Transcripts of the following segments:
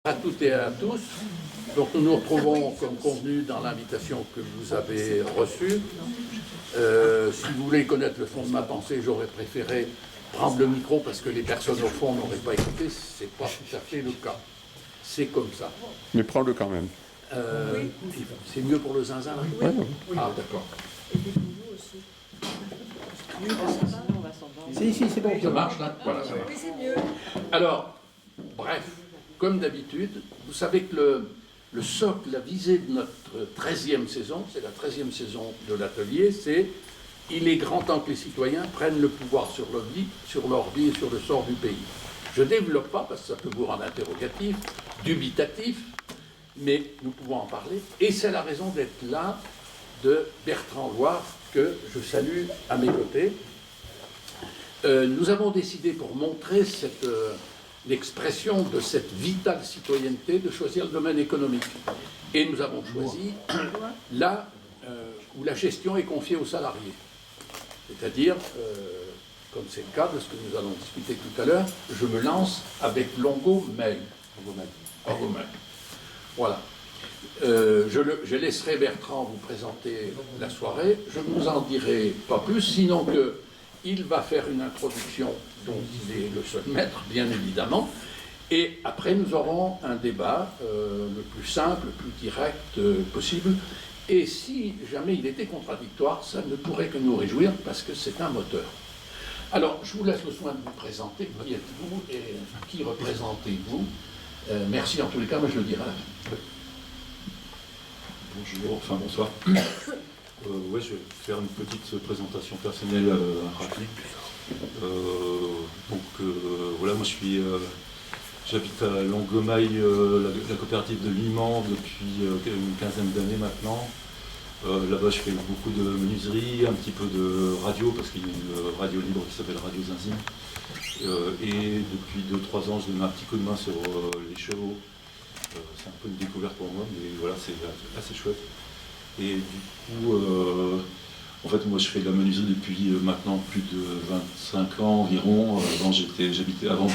À toutes et à tous. Donc nous nous retrouvons comme convenu dans l'invitation que vous avez reçue. Si vous voulez connaître le fond de ma pensée, j'aurais préféré prendre le micro parce que les personnes au fond n'auraient pas écouté. Ce n'est pas tout à fait le cas. C'est comme ça. Mais prends-le quand même. C'est mieux pour le zinzin là? Oui. Ah d'accord. Et puis pour vous aussi. Oui, on va s'entendre. Si, c'est bon. Ça marche là? Voilà, ça marche. Oui, c'est mieux. Alors, bref, comme d'habitude, vous savez que le socle, la visée de notre 13e saison, c'est la 13e saison de l'atelier, c'est « Il est grand temps que les citoyens prennent le pouvoir sur leur vie et sur le sort du pays ». Je ne développe pas parce que ça peut vous rendre interrogatif, dubitatif, mais nous pouvons en parler. Et c'est la raison d'être là de Bertrand Loire, que je salue à mes côtés. Nous avons décidé, pour montrer l'expression de cette vitale citoyenneté, de choisir le domaine économique. Et nous avons choisi là où la gestion est confiée aux salariés. C'est-à-dire, comme c'est le cas de ce que nous allons discuter tout à l'heure, je me lance avec Longo Mail. Voilà. Je laisserai Bertrand vous présenter la soirée. Je ne vous en dirai pas plus, sinon qu'il va faire une introduction dont il est le seul maître, bien évidemment. Et après, nous aurons un débat le plus simple, le plus direct possible. Et si jamais il était contradictoire, ça ne pourrait que nous réjouir parce que c'est un moteur. Alors, je vous laisse le soin de vous présenter. Qui êtes-vous et qui représentez-vous? Merci en tous les cas, mais je le dirai à la fin. Bonjour, enfin bonsoir. Ouais, je vais faire une petite présentation personnelle rapide. Voilà, moi j'habite à Longomaille, la coopérative de Liman depuis une quinzaine d'années maintenant. Là-bas, je fais beaucoup de menuiserie, un petit peu de radio, parce qu'il y a une radio libre qui s'appelle Radio Zinzin. Et depuis 2-3 ans, je donne un petit coup de main sur les chevaux. C'est un peu une découverte pour moi, mais voilà, c'est assez chouette. Et du coup, en fait, moi, je fais de la menuiserie depuis maintenant plus de 25 ans environ. J'habitais avant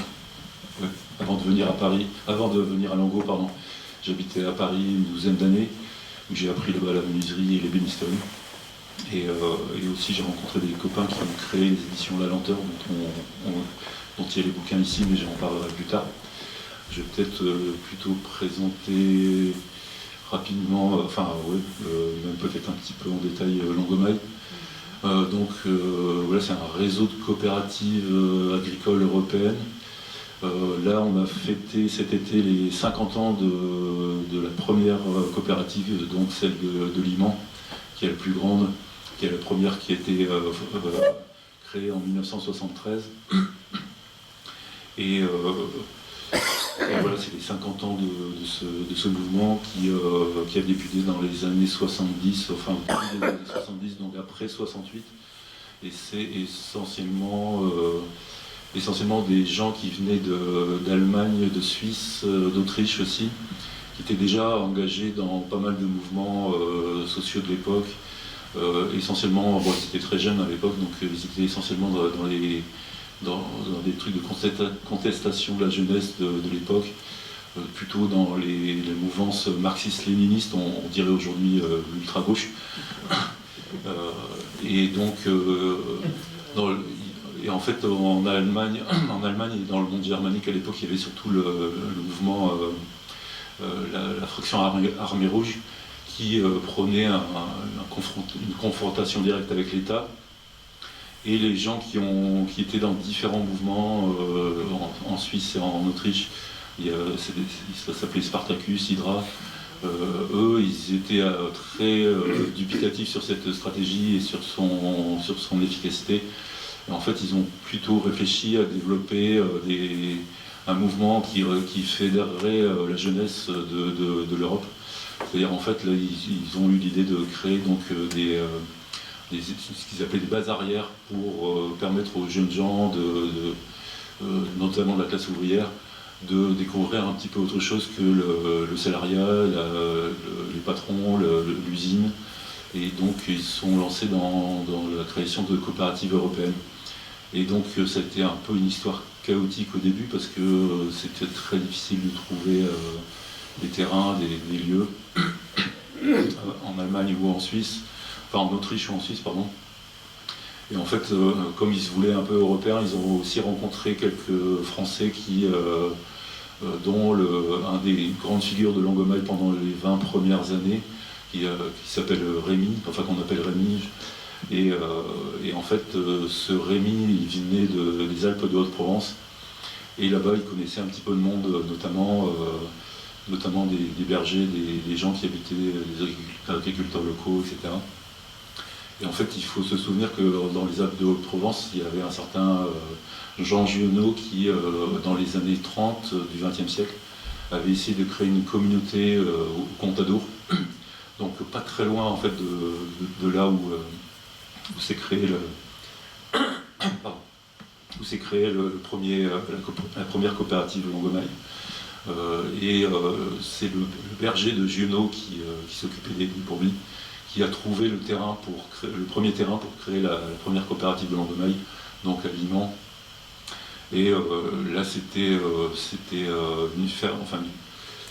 de venir à Paris, avant de venir à Longo, pardon, j'habitais à Paris une douzaine d'années, où j'ai appris là-bas la menuiserie et l'ébénisterie. Et aussi, j'ai rencontré des copains qui ont créé les éditions La Lenteur, dont il y a les bouquins ici, mais j'en parlerai plus tard. Je vais peut-être plutôt présenter rapidement, même peut-être un petit peu en détail Longomaille. Voilà, c'est un réseau de coopératives agricoles européennes. Là, on a fêté cet été les 50 ans de la première coopérative, donc celle de Liman, qui est la plus grande, qui est la première qui a été créée en 1973. Et voilà, c'est les 50 ans de ce mouvement qui a débuté dans les années 70, enfin au début des années 70, donc après 68. Et c'est essentiellement des gens qui venaient d'Allemagne, de Suisse, d'Autriche aussi, qui étaient déjà engagés dans pas mal de mouvements sociaux de l'époque. Essentiellement, ils étaient très jeunes à l'époque, donc ils étaient essentiellement dans des trucs de contestation de la jeunesse de l'époque, plutôt dans les mouvances marxistes-léninistes, on dirait aujourd'hui l'ultra-gauche. Et donc, en fait, en Allemagne et dans le monde germanique à l'époque, il y avait surtout le mouvement, la fraction armée rouge, qui prônait une confrontation directe avec l'État. Et les gens qui étaient dans différents mouvements en Suisse et en Autriche, ça s'appelait Spartacus, Hydra, eux, ils étaient très dubitatifs sur cette stratégie et sur son efficacité. Et en fait, ils ont plutôt réfléchi à développer un mouvement qui fédérerait la jeunesse de l'Europe. C'est-à-dire, en fait, là, ils ont eu l'idée de créer donc ce qu'ils appelaient des bases arrières pour permettre aux jeunes gens, notamment de la classe ouvrière, de découvrir un petit peu autre chose que le salariat, les patrons, l'usine. Et donc ils se sont lancés dans la création de coopératives européennes. Et donc c'était un peu une histoire chaotique au début parce que c'était très difficile de trouver des terrains, des lieux en Allemagne ou en Suisse, enfin en Autriche ou en Suisse, pardon. Et en fait, comme ils se voulaient un peu européens, ils ont aussi rencontré quelques Français dont un des grandes figures de Longomaille pendant les 20 premières années, qui s'appelle Rémy, enfin qu'on appelle Rémy. Et en fait, ce Rémy, il venait des Alpes de Haute-Provence. Et là-bas, il connaissait un petit peu de monde, notamment des bergers, des gens qui habitaient, des agriculteurs locaux, etc. Et en fait, il faut se souvenir que dans les Alpes de Haute-Provence, il y avait un certain Jean Giono qui, dans les années 30 du XXe siècle, avait essayé de créer une communauté au Contador, donc pas très loin en fait de là où s'est créé la première coopérative Longomaille. C'est le berger de Giono qui s'occupait des brebis, qui a trouvé le premier terrain pour créer la première coopérative de Longomaille, donc à Liment. Et là, c'était une ferme, enfin,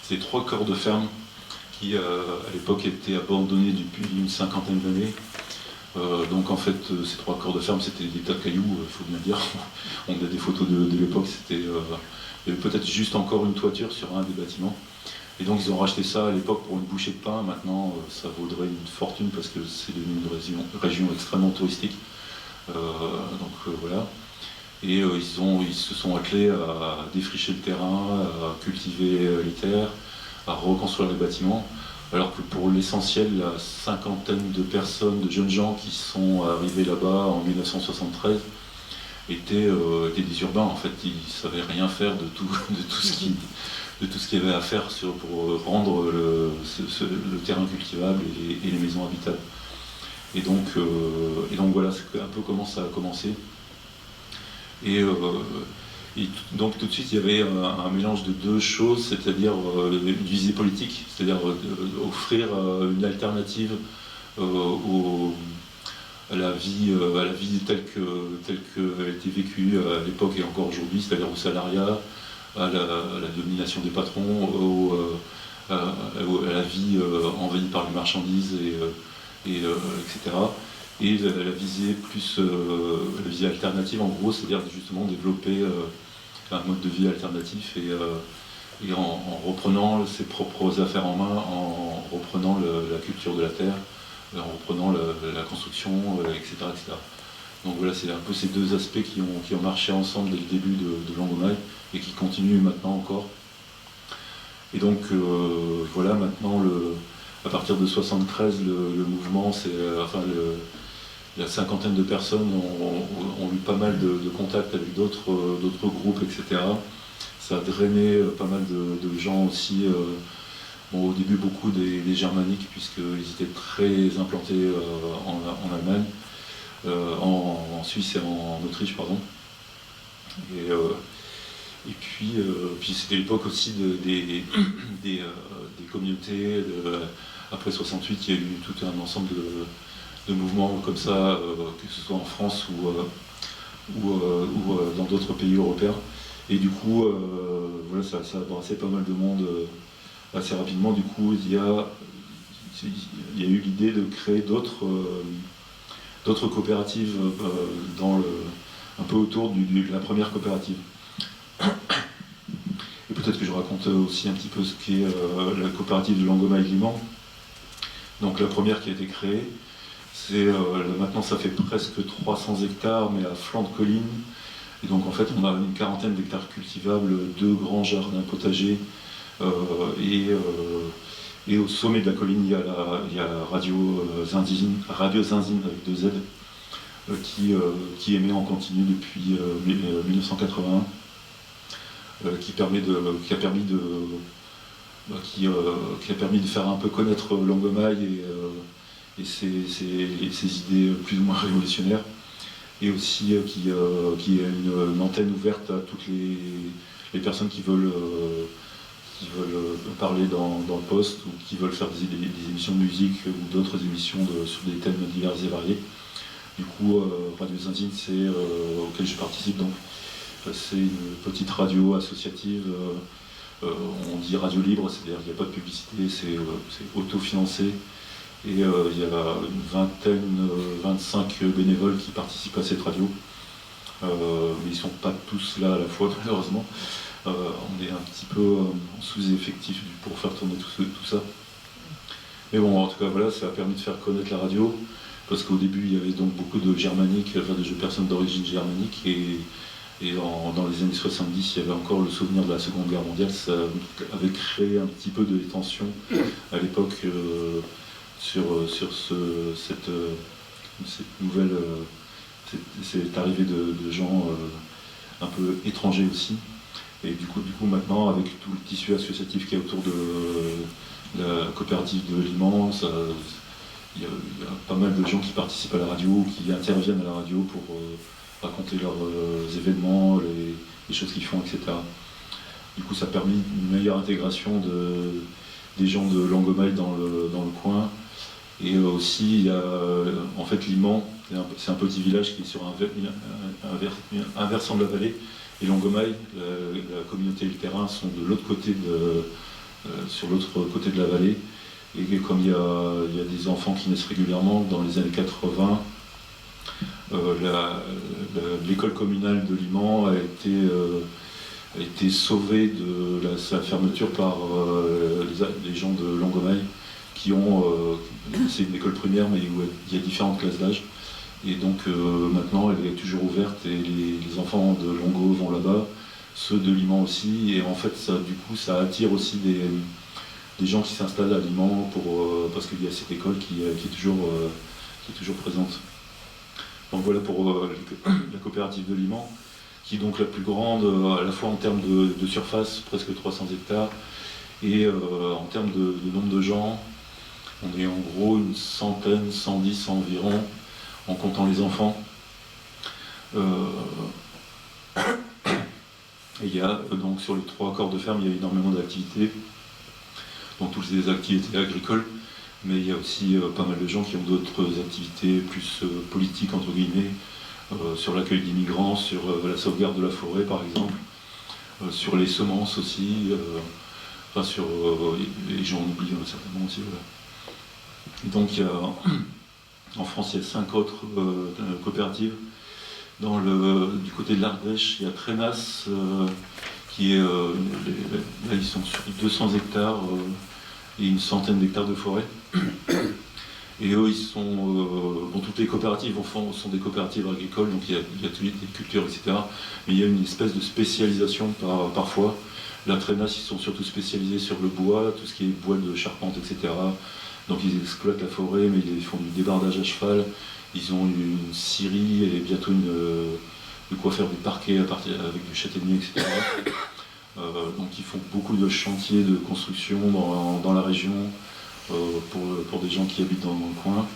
c'est 3 corps de ferme qui, à l'époque, étaient abandonnés depuis une cinquantaine d'années. Donc en fait, ces 3 corps de ferme, c'était des tas de cailloux, il faut bien le dire. On a des photos de l'époque, il y avait peut-être juste encore une toiture sur un des bâtiments. Et donc ils ont racheté ça à l'époque pour une bouchée de pain. Maintenant, ça vaudrait une fortune parce que c'est devenu une région extrêmement touristique. Voilà. Et ils se sont attelés à défricher le terrain, à cultiver les terres, à reconstruire les bâtiments. Alors que pour l'essentiel, la cinquantaine de personnes, de jeunes gens qui sont arrivés là-bas en 1973 étaient des urbains. En fait, ils ne savaient rien faire de tout ce qu'il y avait à faire pour rendre le terrain cultivable et les maisons habitables. Et donc voilà, c'est un peu comment ça a commencé. Et donc tout de suite il y avait un mélange de 2 choses, c'est-à-dire une visée politique, c'est-à-dire offrir une alternative à la vie telle qu'elle était vécue à l'époque et encore aujourd'hui, c'est-à-dire au salariat, à la domination des patrons, à la vie envahie par les marchandises, etc. Et la visée plus la visée alternative en gros, c'est-à-dire justement développer un mode de vie alternatif et en reprenant ses propres affaires en main, en reprenant la culture de la terre, en reprenant la construction, etc., etc. Donc voilà, c'est un peu ces 2 aspects qui ont marché ensemble dès le début de Longomaille et qui continuent maintenant encore. Et donc voilà, maintenant à partir de 73, le mouvement, la cinquantaine de personnes ont eu pas mal de contacts avec d'autres groupes, etc. Ça a drainé pas mal de gens aussi. Au début, beaucoup des germaniques, puisqu'ils étaient très implantés en Allemagne, en Suisse et en Autriche, pardon. Et puis c'était l'époque aussi des communautés. Après 68, il y a eu tout un ensemble de mouvements comme ça, que ce soit en France ou dans d'autres pays européens. Et du coup, voilà, ça a brassé pas mal de monde assez rapidement. Du coup, il y a eu l'idée de créer d'autres coopératives un peu autour de la première coopérative. Et peut-être que je raconte aussi un petit peu ce qu'est la coopérative de Longomaille-Liment. Donc la première qui a été créée, maintenant ça fait presque 300 hectares, mais à flanc de colline. Et donc en fait on a une quarantaine d'hectares cultivables, 2 grands jardins potagers, et au sommet de la colline il y a Radio Zinzine avec 2 Z, qui émet en continu depuis 1981, qui a permis de faire un peu connaître Longomaille et ses idées plus ou moins révolutionnaires, et aussi qui est une antenne ouverte à toutes les personnes qui veulent parler dans le poste ou qui veulent faire des émissions de musique ou d'autres émissions sur des thèmes divers et variés. Du coup, Radio Zinzine, c'est auquel je participe donc. C'est une petite radio associative, on dit radio libre, c'est-à-dire qu'il n'y a pas de publicité, c'est autofinancé. Et il y a une vingtaine, 25 bénévoles qui participent à cette radio. Mais ils ne sont pas tous là à la fois, malheureusement. On est un petit peu sous-effectif pour faire tourner tout ça. Mais bon, en tout cas, voilà, ça a permis de faire connaître la radio, parce qu'au début, il y avait donc beaucoup de germaniques, enfin de personnes d'origine germanique, et dans les années 70, il y avait encore le souvenir de la Seconde Guerre mondiale. Ça avait créé un petit peu de tension à l'époque sur cette nouvelle, cette arrivée de gens un peu étrangers aussi. Et du coup, maintenant, avec tout le tissu associatif qui est autour de la coopérative de Liman, il y a pas mal de gens qui participent à la radio, qui interviennent à la radio pour raconter leurs événements, les choses qu'ils font, etc. Du coup, ça a permis une meilleure intégration des gens de Langomaille dans le coin. Et aussi, il y a, en fait, Liman, c'est un petit village qui est sur un versant de la vallée. Et Langomaille, la communauté et le terrain sont de l'autre côté sur l'autre côté de la vallée. Et comme il y a des enfants qui naissent régulièrement, dans les années 80, l'école communale de Liman a été sauvée de sa fermeture par les gens de Langomaille qui ont... c'est une école primaire, mais où il y a différentes classes d'âge. Et donc maintenant, elle est toujours ouverte et les enfants de Longo vont là-bas, ceux de Liman aussi. Et en fait, ça attire aussi des gens qui s'installent à Liman parce qu'il y a cette école qui est toujours présente. Donc voilà pour la coopérative de Liman, qui est donc la plus grande à la fois en termes de surface, presque 300 hectares, et en termes de nombre de gens, on est en gros une centaine, 110 environ, en comptant les enfants. Et il y a donc sur les 3 corps de ferme, il y a énormément d'activités, donc toutes les activités agricoles, mais il y a aussi pas mal de gens qui ont d'autres activités plus politiques, entre guillemets, sur l'accueil des migrants, sur la sauvegarde de la forêt par exemple, sur les semences aussi, enfin sur les gens oublient certainement aussi. Voilà. Et donc en France, il y a 5 autres coopératives. Du côté de l'Ardèche, il y a Trénas, qui est... là, ils sont sur 200 hectares et une centaine d'hectares de forêt. Et eux, ils sont... toutes les coopératives sont des coopératives agricoles, donc il y a toutes les cultures, etc. Mais il y a une espèce de spécialisation parfois. La Trénas, ils sont surtout spécialisés sur le bois, tout ce qui est bois de charpente, etc. Donc ils exploitent la forêt, mais ils font du débardage à cheval. Ils ont une scierie et bientôt de quoi faire des parquets avec du châtaignier, etc. Donc ils font beaucoup de chantiers de construction dans la région pour des gens qui habitent dans le coin.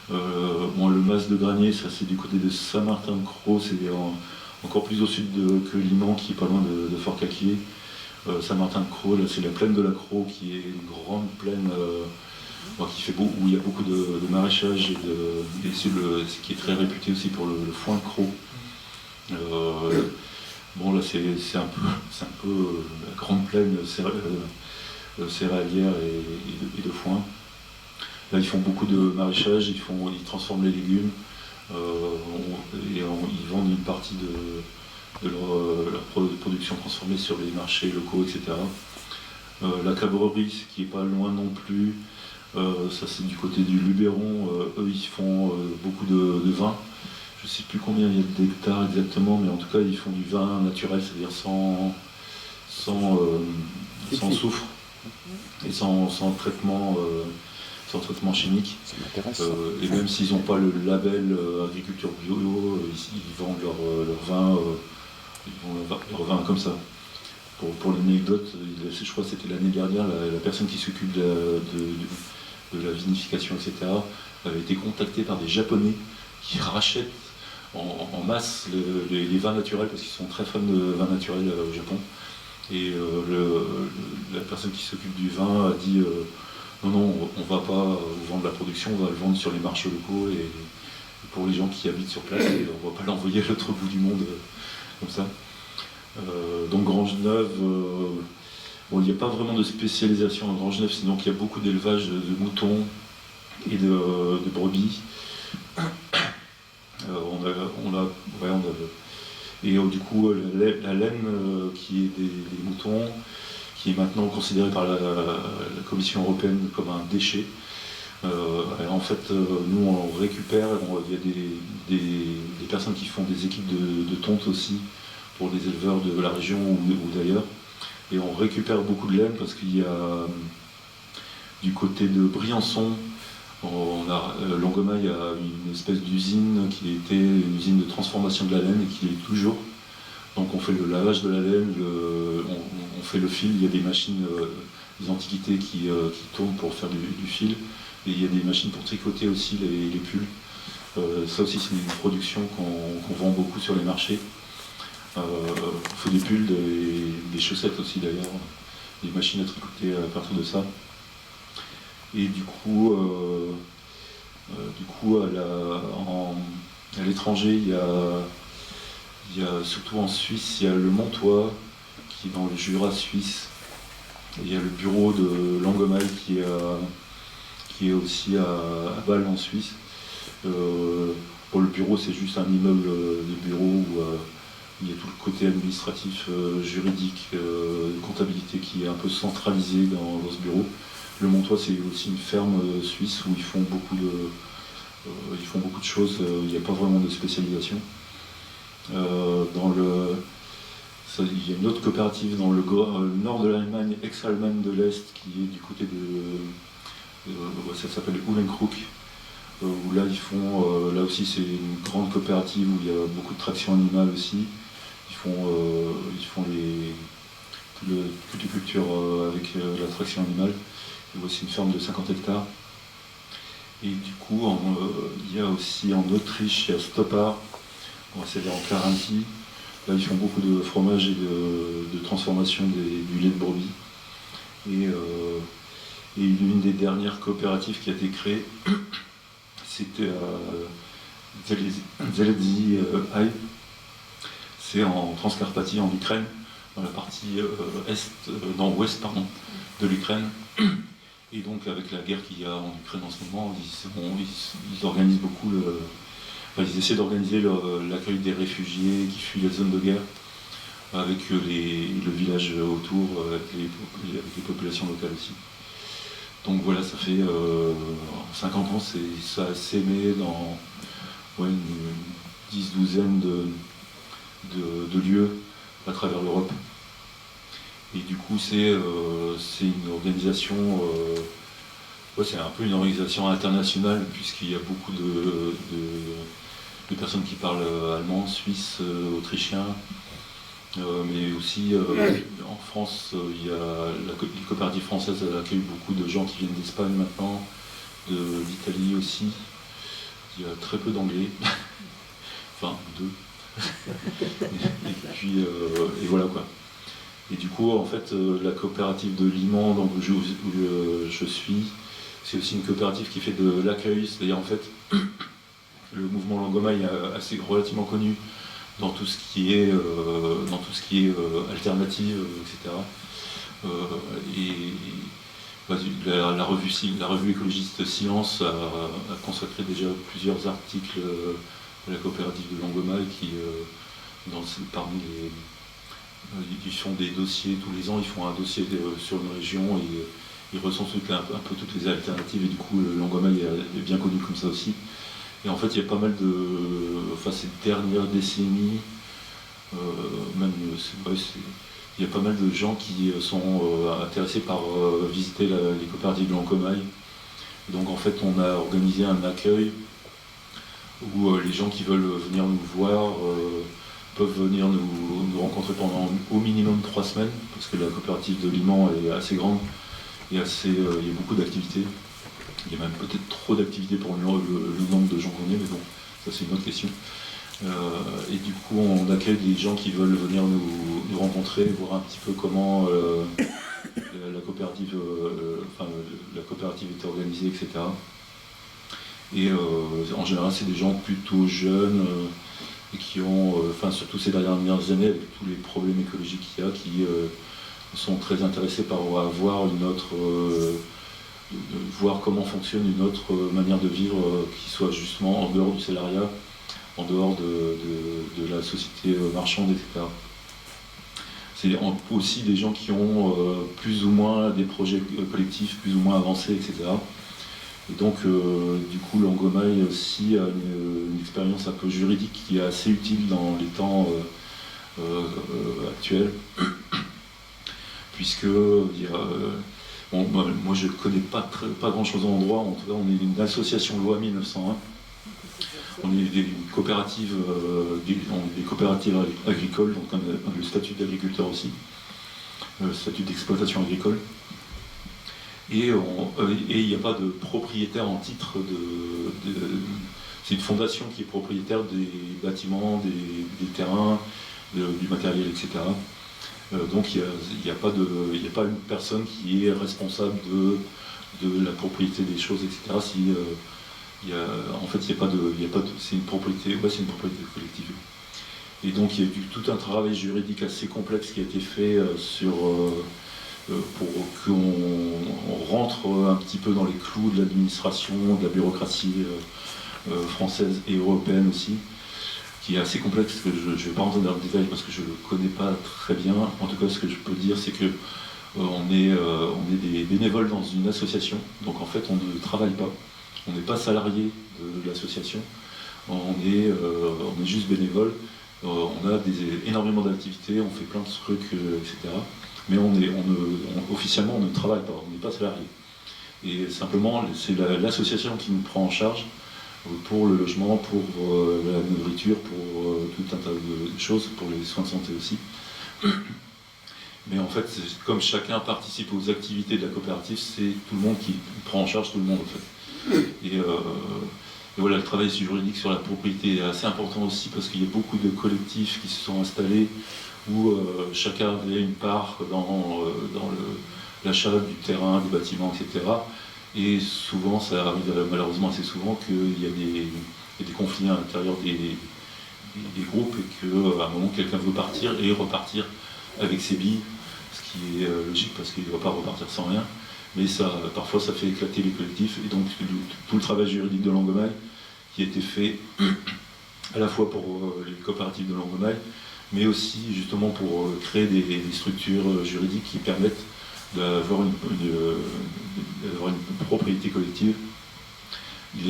Le mas de Granier, ça c'est du côté de Saint-Martin-de-Croix, c'est encore plus au sud que Liman, qui est pas loin de Fort-Calquier. Saint-Martin-de-Croix, là c'est la plaine de la Croix, qui est une grande plaine où il y a beaucoup de maraîchage et c'est ce qui est très réputé aussi pour le foin de Croix. Là c'est un peu la grande plaine céréalière et de foin. Là ils font beaucoup de maraîchage, ils transforment les légumes et ils vendent une partie de leur production transformée sur les marchés locaux, etc. La cabrerie, qui est pas loin non plus, ça c'est du côté du Luberon, eux ils font beaucoup de vin. Je ne sais plus combien il y a d'hectares exactement, mais en tout cas ils font du vin naturel, c'est-à-dire sans soufre et sans traitement chimique. Ça m'intéresse. Et même s'ils n'ont pas le label agriculture bio, ils vendent leur vin comme ça. Pour l'anecdote, je crois que c'était l'année dernière, la personne qui s'occupe de la vinification, etc., avait été contactée par des Japonais qui rachètent en masse les vins naturels, parce qu'ils sont très fans de vins naturels au Japon. Et la personne qui s'occupe du vin a dit non, on ne va pas vous vendre la production, on va le vendre sur les marchés locaux et pour les gens qui habitent sur place, et on ne va pas l'envoyer à l'autre bout du monde comme ça. Donc Grangeneuve, bon, il n'y a pas vraiment de spécialisation à Grangeneuve, sinon qu'il y a beaucoup d'élevage de moutons et de brebis. Et du coup, la laine qui est des moutons, qui est maintenant considérée par la Commission européenne comme un déchet. En fait, nous on récupère, il y a des personnes qui font des équipes de tonte aussi pour les éleveurs de la région ou d'ailleurs. Et on récupère beaucoup de laine parce qu'il y a du côté de Briançon, Longomaille a une espèce d'usine qui était une usine de transformation de la laine et qui est toujours. Donc on fait le lavage de la laine, on fait le fil, il y a des machines, des antiquités qui tournent pour faire du fil. Et il y a des machines pour tricoter aussi les pulls. Ça aussi c'est une production qu'on vend beaucoup sur les marchés. On fait des pulls, des chaussettes aussi d'ailleurs, des machines à tricoter à partir de ça. Et du coup à l'étranger, il y a surtout en Suisse, il y a le Montois, qui est dans le Jura suisse. Et il y a le bureau de Langomaille qui est aussi à Bâle en Suisse. Pour le bureau, c'est juste un immeuble de bureau où il y a tout le côté administratif, juridique, comptabilité qui est un peu centralisé dans ce bureau. Le Montois, c'est aussi une ferme suisse où ils font beaucoup de choses, il n'y a pas vraiment de spécialisation. Il y a une autre coopérative dans le nord de l'Allemagne, ex-Allemagne de l'Est, qui est du côté ça s'appelle Uhlenkrug, où là ils font, là aussi c'est une grande coopérative où il y a beaucoup de traction animale aussi. Ils font toute culture avec la traction animale. Et voici une ferme de 50 hectares. Et du coup, il y a aussi en Autriche, il y a Stoppard, c'est en Carinthie. Là, ils font beaucoup de fromage et de transformation du lait de brebis. Et une des dernières coopératives qui a été créée, c'était à Zeledzi High. C'est en Transcarpathie, en Ukraine, dans la partie ouest de l'Ukraine. Et donc avec la guerre qu'il y a en Ukraine en ce moment, ils organisent beaucoup ils essaient d'organiser l'accueil des réfugiés qui fuient les zones de guerre avec le village autour, avec les populations locales aussi. Donc voilà, ça fait 50 ans, ça a sémé dans une 10-12aine de lieux à travers l'Europe. Et du coup, c'est une organisation, c'est un peu une organisation internationale, puisqu'il y a beaucoup de personnes qui parlent allemand, suisse, autrichien, mais aussi en France, il y a les coopératives françaises accueillent beaucoup de gens qui viennent d'Espagne maintenant, d'Italie aussi. Il y a très peu d'anglais, enfin deux. Et puis, et voilà quoi. Et du coup, en fait, la coopérative de Liman, donc, où je suis, c'est aussi une coopérative qui fait de l'accueil, c'est-à-dire en fait, le mouvement Langomaille est assez relativement connu dans tout ce qui est, alternative, etc. La revue écologiste Silence a consacré déjà plusieurs articles de la coopérative de Langomaille qui, parmi les... Ils font des dossiers tous les ans, ils font un dossier sur une région et ils recensent un peu toutes les alternatives et du coup Langomaille est bien connu comme ça aussi. Et en fait il y a pas mal ces dernières décennies, il y a pas mal de gens qui sont intéressés par visiter les coopératives de Langomaille. Donc en fait on a organisé un accueil où les gens qui veulent venir nous voir peuvent venir nous rencontrer pendant au minimum 3 semaines, parce que la coopérative de Liman est assez grande et il y a beaucoup d'activités. Il y a même peut-être trop d'activités pour le nombre de gens qu'on est, mais bon, ça c'est une autre question. Et du coup, on accueille des gens qui veulent venir nous rencontrer, voir un petit peu comment la coopérative est organisée, etc. Et en général, c'est des gens plutôt jeunes, et qui ont, surtout ces dernières années, avec tous les problèmes écologiques qu'il y a, qui sont très intéressés par avoir une autre, voir comment fonctionne une autre manière de vivre qui soit justement en dehors du salariat, en dehors de la société marchande, etc. C'est aussi des gens qui ont plus ou moins des projets collectifs plus ou moins avancés, etc. Et donc, du coup, Langomaille aussi a une expérience un peu juridique qui est assez utile dans les temps actuels, puisque moi je ne connais pas grand-chose en droit. En tout cas, on est une association loi 1901. On est des coopératives, agricoles, donc le statut d'agriculteur aussi, le statut d'exploitation agricole. Et il n'y a pas de propriétaire en titre c'est une fondation qui est propriétaire des bâtiments, des terrains, du matériel, etc. Donc il n'y a pas une personne qui est responsable de la propriété des choses, etc. En fait, c'est une propriété collective. Et donc il y a tout un travail juridique assez complexe qui a été fait pour qu'on rentre un petit peu dans les clous de l'administration, de la bureaucratie française et européenne aussi, qui est assez complexe, que je ne vais pas rentrer dans le détail parce que je ne le connais pas très bien. En tout cas, ce que je peux dire, c'est que on est des bénévoles dans une association, donc en fait on ne travaille pas, on n'est pas salarié de l'association, on est juste bénévole, on a énormément d'activités, on fait plein de trucs, etc. Mais officiellement, on ne travaille pas, on n'est pas salarié. Et simplement, c'est l'association qui nous prend en charge pour le logement, pour la nourriture, pour tout un tas de choses, pour les soins de santé aussi. Mais en fait, comme chacun participe aux activités de la coopérative, c'est tout le monde qui prend en charge tout le monde, en fait. Et voilà, le travail juridique sur la propriété est assez important aussi parce qu'il y a beaucoup de collectifs qui se sont installés où chacun avait une part dans l'achat du terrain, des bâtiments, etc. Et souvent, ça arrive malheureusement assez souvent qu'il y a des conflits à l'intérieur des groupes et qu'à un moment, quelqu'un veut partir et repartir avec ses billes, ce qui est logique parce qu'il ne doit pas repartir sans rien. Mais parfois, ça fait éclater les collectifs. Et donc, tout le travail juridique de Langomaille qui a été fait à la fois pour les coopératives de Langomaille, mais aussi justement pour créer des structures juridiques qui permettent d'avoir une propriété collective. Il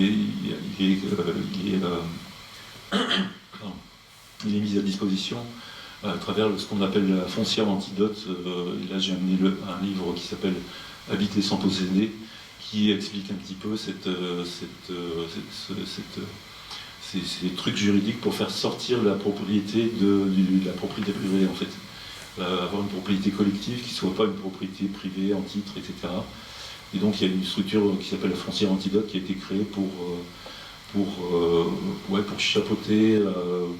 est mis à disposition à travers ce qu'on appelle la foncière antidote. Et là, j'ai amené un livre qui s'appelle « Habiter sans posséder », qui explique un petit peu ces trucs juridiques pour faire sortir la propriété de la propriété privée, en fait. Avoir une propriété collective qui ne soit pas une propriété privée en titre, etc. Et donc il y a une structure qui s'appelle la foncière antidote qui a été créée pour chapeauter,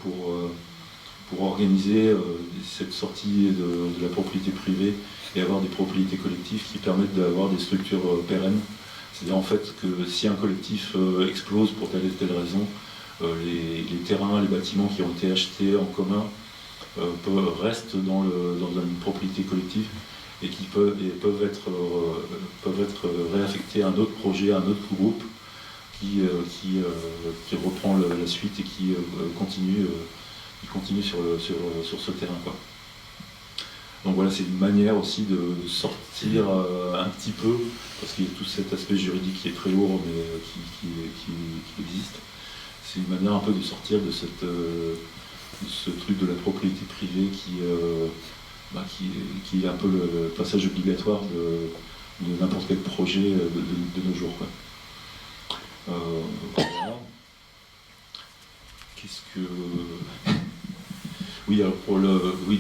pour organiser cette sortie de la propriété privée et avoir des propriétés collectives qui permettent d'avoir des structures pérennes. C'est-à-dire en fait que si un collectif explose pour telle et telle raison, les terrains, les bâtiments qui ont été achetés en commun restent dans une propriété collective et qui peuvent être réaffectés à un autre projet, à un autre groupe qui reprend la suite et qui continue sur ce terrain, quoi. Donc voilà, c'est une manière aussi de sortir un petit peu, parce qu'il y a tout cet aspect juridique qui est très lourd mais qui existe. C'est une manière un peu de sortir de ce truc de la propriété privée qui est un peu le passage obligatoire de n'importe quel projet de nos jours, quoi. Voilà. Qu'est-ce que... Oui, alors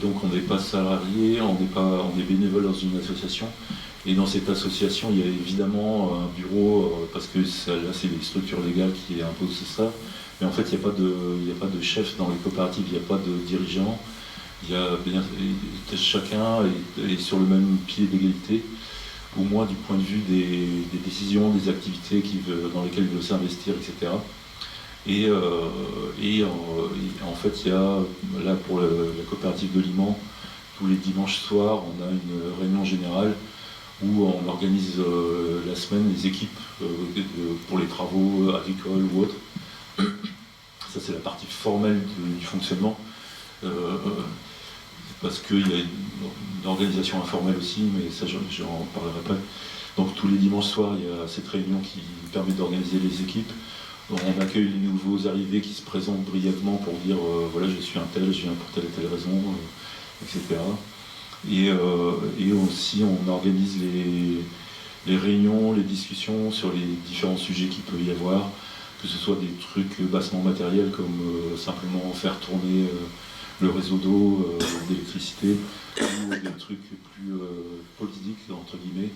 donc on n'est pas salarié, on est bénévole dans une association. Et dans cette association, il y a évidemment un bureau, parce que là, c'est les structures légales qui imposent ça. Mais en fait, il n'y a pas de chef dans les coopératives, il n'y a pas de dirigeant. Chacun est sur le même pied d'égalité, au moins du point de vue des décisions, des activités dans lesquelles il veut s'investir, etc. En fait, il y a, là pour la coopérative de Liman, tous les dimanches soirs, on a une réunion générale où on organise la semaine les équipes pour les travaux agricoles ou autres. Ça, c'est la partie formelle du fonctionnement. Parce qu'il y a une organisation informelle aussi, mais ça, j'en parlerai pas. Donc tous les dimanches soirs, il y a cette réunion qui permet d'organiser les équipes. On accueille les nouveaux arrivés qui se présentent brièvement pour dire voilà, je suis un tel, je viens pour telle et telle raison, etc. Et aussi, on organise les réunions, les discussions sur les différents sujets qu'il peut y avoir, que ce soit des trucs bassement matériels comme simplement faire tourner le réseau d'eau, d'électricité, ou des trucs plus politiques, entre guillemets.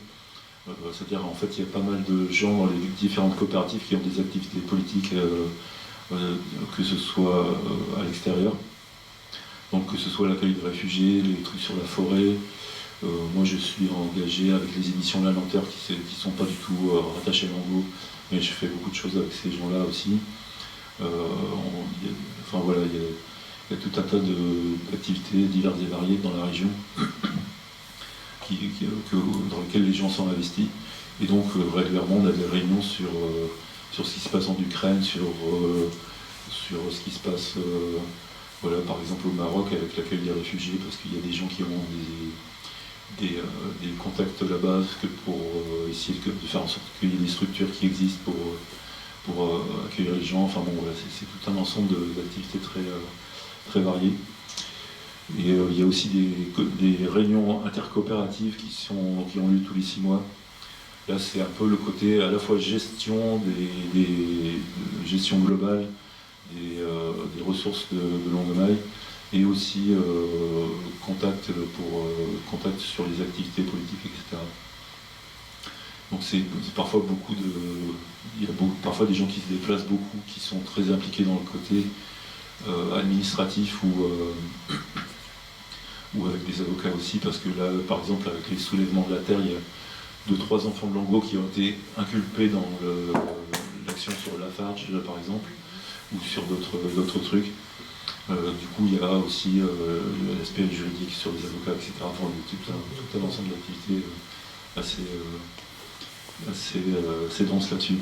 C'est-à-dire, en fait, il y a pas mal de gens dans les différentes coopératives qui ont des activités politiques, que ce soit à l'extérieur. Donc, que ce soit l'accueil de réfugiés, les trucs sur la forêt. Moi, je suis engagé avec les émissions La Lenteur qui ne sont pas du tout rattachées à Lango, mais je fais beaucoup de choses avec ces gens-là aussi. Enfin, voilà, il y a tout un tas d'activités diverses et variées dans la région. Dans lesquels les gens sont investis. Et donc régulièrement on a des réunions sur ce qui se passe en Ukraine, sur ce qui se passe voilà, par exemple au Maroc avec l'accueil des réfugiés, parce qu'il y a des gens qui ont des contacts là-bas pour essayer de faire en sorte qu'il y ait des structures qui existent pour accueillir les gens. Enfin bon, voilà, c'est tout un ensemble d'activités très variées. Et il y a aussi des réunions intercoopératives qui ont lieu tous les 6 mois. Là, c'est un peu le côté à la fois gestion gestion globale des ressources de Longuemaille, et aussi contact sur les activités politiques, etc. Donc c'est parfois il y a parfois des gens qui se déplacent beaucoup, qui sont très impliqués dans le côté administratif ou avec des avocats aussi, parce que là, par exemple, avec les soulèvements de la terre, il y a 2-3 enfants de Lango qui ont été inculpés dans l'action sur Lafarge, par exemple, ou sur d'autres trucs. Du coup, il y a aussi l'aspect juridique sur les avocats, etc. Enfin, tout un ensemble d'activités assez dense là-dessus.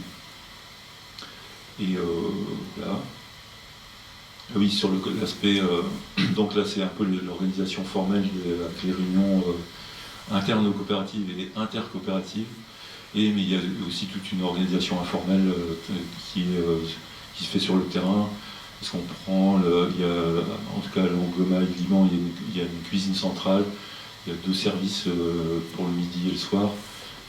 Et là. Oui, sur l'aspect, donc là c'est un peu l'organisation formelle avec les réunions internes aux coopératives et intercoopératives, mais il y a aussi toute une organisation informelle qui se fait sur le terrain, parce qu'on prend, il y a, en tout cas à Longuemaille, Liman, il y a une cuisine centrale, il y a 2 services pour le midi et le soir,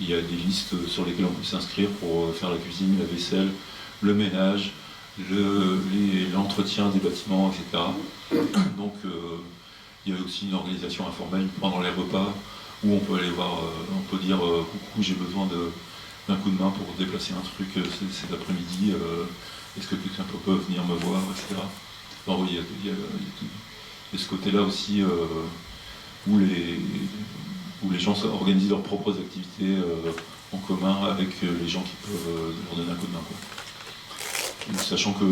il y a des listes sur lesquelles on peut s'inscrire pour faire la cuisine, la vaisselle, le ménage, l'entretien des bâtiments, etc. Donc il y a aussi une organisation informelle pendant les repas où on peut aller voir, on peut dire coucou, j'ai besoin d'un coup de main pour déplacer un truc cet après-midi, est-ce que quelqu'un peut venir me voir, etc. Alors oui, il y a ce côté-là aussi où les gens organisent leurs propres activités en commun avec les gens qui peuvent leur donner un coup de main, quoi. Sachant que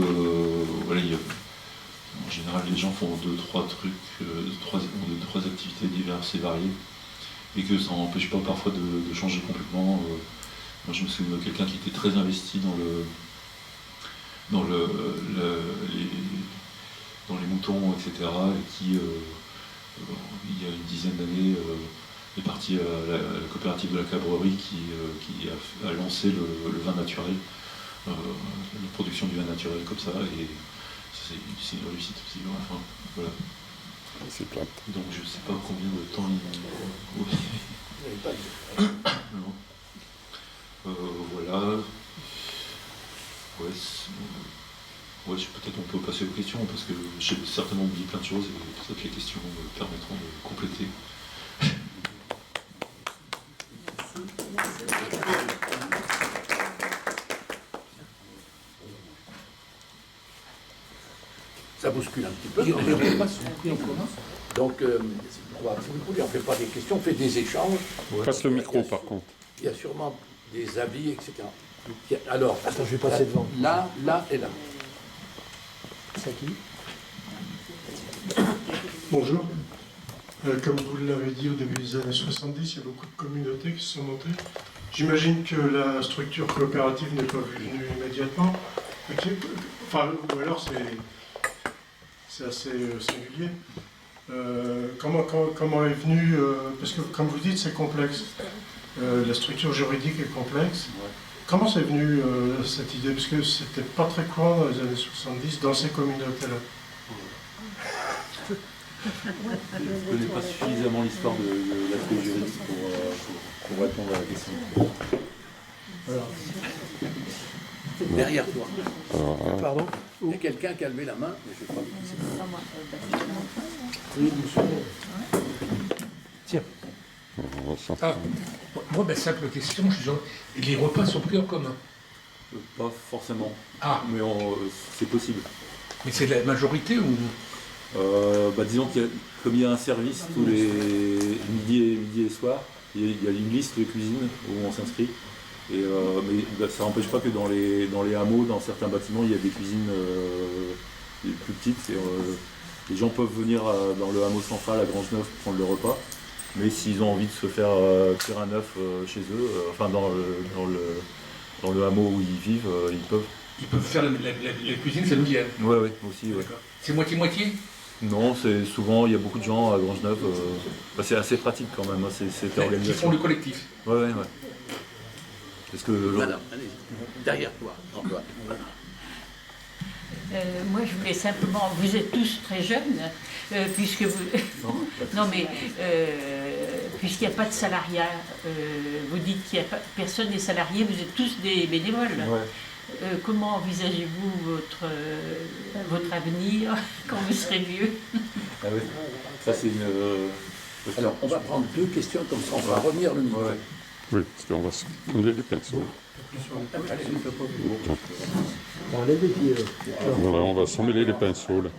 voilà, en général les gens font 2-3 trucs, 2-3 activités diverses et variées, et que ça n'empêche pas parfois de changer complètement. Moi je me souviens de quelqu'un qui était très investi dans les moutons, etc. et qui il y a une dizaine d'années est parti à la coopérative de la Cabrerie qui a lancé le vin naturel. La production du vin naturel comme ça, et c'est une réussite aussi. Enfin, voilà. C'est plate. Donc je ne sais pas combien de temps voilà. Ouais, peut-être on peut passer aux questions, parce que j'ai certainement oublié plein de choses, et peut-être les questions me permettront de compléter. Ça bouscule un petit peu. Donc, on ne fait pas des questions, on fait des échanges. Passe le micro par contre. Il y a sûrement des avis, etc. Alors, attends, je vais passer devant. Là et là. s'adresse à qui? Bonjour. Comme vous l'avez dit, au début des années 70, il y a beaucoup de communautés qui se sont montées. J'imagine que la structure coopérative n'est pas venue immédiatement. Enfin, ou alors c'est assez singulier. Comment est venue... parce que, comme vous dites, c'est complexe. La structure juridique est complexe. Comment c'est venu cette idée? Parce que c'était pas très courant dans les années 70 dans ces communautés-là. Je ne connais pas suffisamment l'histoire de l'aspect juridique pour répondre à la question. Voilà. Derrière toi. Pardon? Il y a quelqu'un qui a levé la main, mais je crois que c'est Pas moi. Oui, monsieur. Tiens. Ah, moi, simple question, les repas sont pris en commun. Pas forcément, Ah, mais c'est possible. mais c'est la majorité ou... Disons comme il y a un service tous les midi et soir, il y a une liste de cuisine où on s'inscrit. Mais ça n'empêche pas que dans les hameaux, dans certains bâtiments, il y a des cuisines plus petites. Les gens peuvent venir dans le hameau central à Grangeneuve prendre le repas. Mais s'ils ont envie de se faire cuire un œuf chez eux, dans le hameau où ils vivent, ils peuvent. Ils peuvent faire la cuisine familiale. Ouais, aussi, ouais. D'accord. C'est moitié-moitié? Non, c'est souvent, il y a beaucoup de gens à Grangeneuve. C'est assez pratique quand même, cette Qui organisation. font le collectif. Ouais. Parce que Madame, allez, derrière toi, Antoine. Moi, je voulais simplement, vous êtes tous très jeunes, puisque vous... Non, mais puisqu'il n'y a pas de salariat, vous dites qu'il n'y a pas... personne n'est salarié, vous êtes tous des bénévoles. Ouais. Comment envisagez-vous votre avenir quand vous serez vieux? Ah oui. Ça, c'est une. Alors, on va prendre deux questions, comme ça on va revenir le micro. Ouais. Oui, parce qu'on va se mêler les pinceaux. Allez, Enlève les pieds. Voilà, on va s'en mêler les pinceaux, là.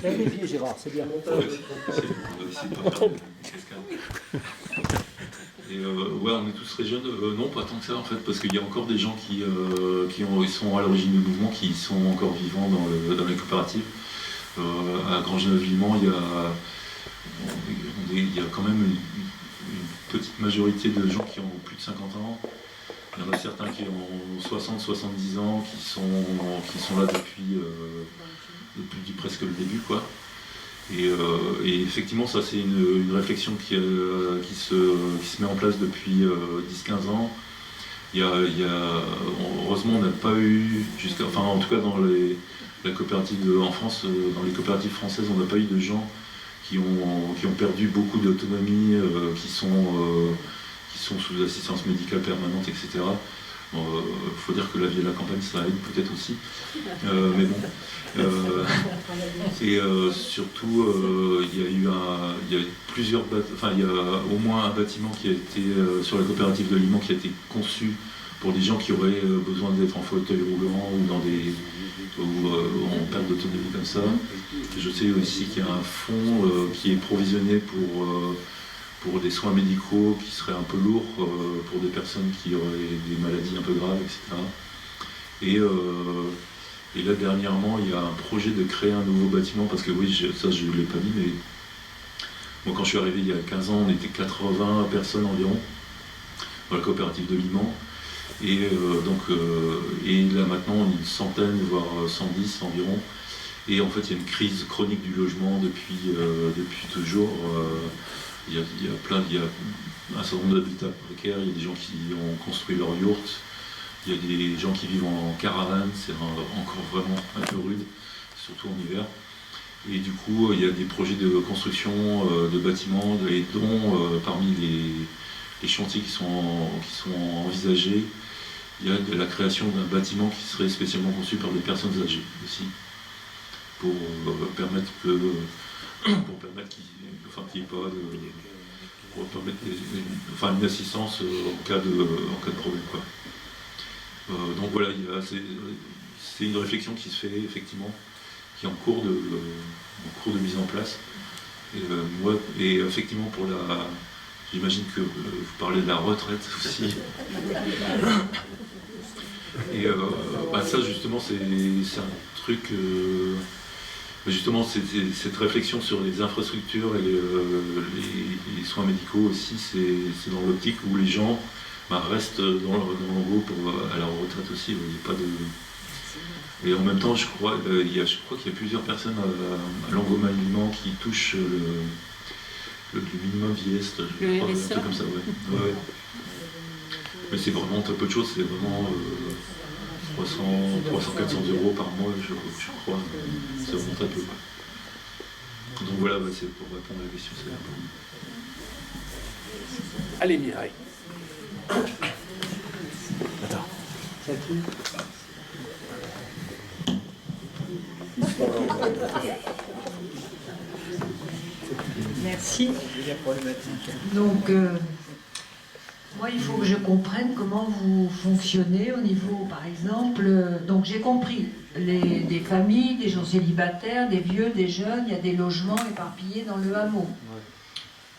Lève les pieds, Gérard, c'est bien. Et on est tous très jeunes. Non, pas tant que ça en fait, parce qu'il y a encore des gens qui sont à l'origine du mouvement, qui sont encore vivants dans les coopératives. À Grangeneuve-Vimont, il y a quand même une petite majorité de gens qui ont plus de 50 ans. Il y en a certains qui ont 60, 70 ans, qui sont là depuis presque le début, quoi. Et effectivement, ça c'est une réflexion qui se met en place depuis 10-15 ans. Heureusement, on n'a pas eu, en tout cas dans la coopérative en France, dans les coopératives françaises, on n'a pas eu de gens qui ont perdu beaucoup d'autonomie, qui sont sous assistance médicale permanente, etc. Il faut dire que la vie à la campagne, ça aide peut-être aussi. Mais bon. Et surtout, il y a plusieurs il y a au moins un bâtiment qui a été, sur la coopérative de Limoux, qui a été conçu pour des gens qui auraient besoin d'être en fauteuil roulant ou en perte d'autonomie comme ça. Je sais aussi qu'il y a un fonds qui est provisionné pour des soins médicaux qui seraient un peu lourds pour des personnes qui auraient des maladies un peu graves, etc. Et là, dernièrement, il y a un projet de créer un nouveau bâtiment, parce que oui, ça je ne l'ai pas dit, mais moi quand je suis arrivé il y a 15 ans, on était 80 personnes environ dans la coopérative de Limoux. Et là maintenant, on est une centaine, voire 110 environ. Et en fait, il y a une crise chronique du logement depuis toujours. Il y a un certain nombre d'habitats précaires, il y a des gens qui ont construit leur yourte, il y a des gens qui vivent en caravane, c'est encore vraiment un peu rude, surtout en hiver. Et du coup, il y a des projets de construction de bâtiments, et dont parmi les chantiers qui sont envisagés, il y a de la création d'un bâtiment qui serait spécialement conçu par des personnes âgées aussi, pour permettre qu'il n'y ait pas pour permettre une assistance en cas de problème, quoi. Donc voilà, c'est une réflexion qui se fait effectivement, qui est en cours de mise en place. Et effectivement, pour j'imagine que vous parlez de la retraite aussi. Et ça, justement, c'est un truc... justement, cette réflexion sur les infrastructures et les soins médicaux aussi, c'est dans l'optique où les gens restent dans l'embout à la retraite aussi. Il n'y a pas de... Et en même temps, je crois qu'il y a plusieurs personnes à Langomaille-Liman qui touchent le minimum vieillesse, je crois, un truc comme ça, ouais. Mais c'est vraiment très peu de choses, c'est vraiment 300-400 € par mois, je crois. C'est vraiment très peu. Donc voilà, c'est pour répondre à la question. Allez, Mireille. Attends. Merci. Donc, moi, il faut que je comprenne comment vous fonctionnez au niveau, par exemple, donc j'ai compris, des familles, des gens célibataires, des vieux, des jeunes, il y a des logements éparpillés dans le hameau.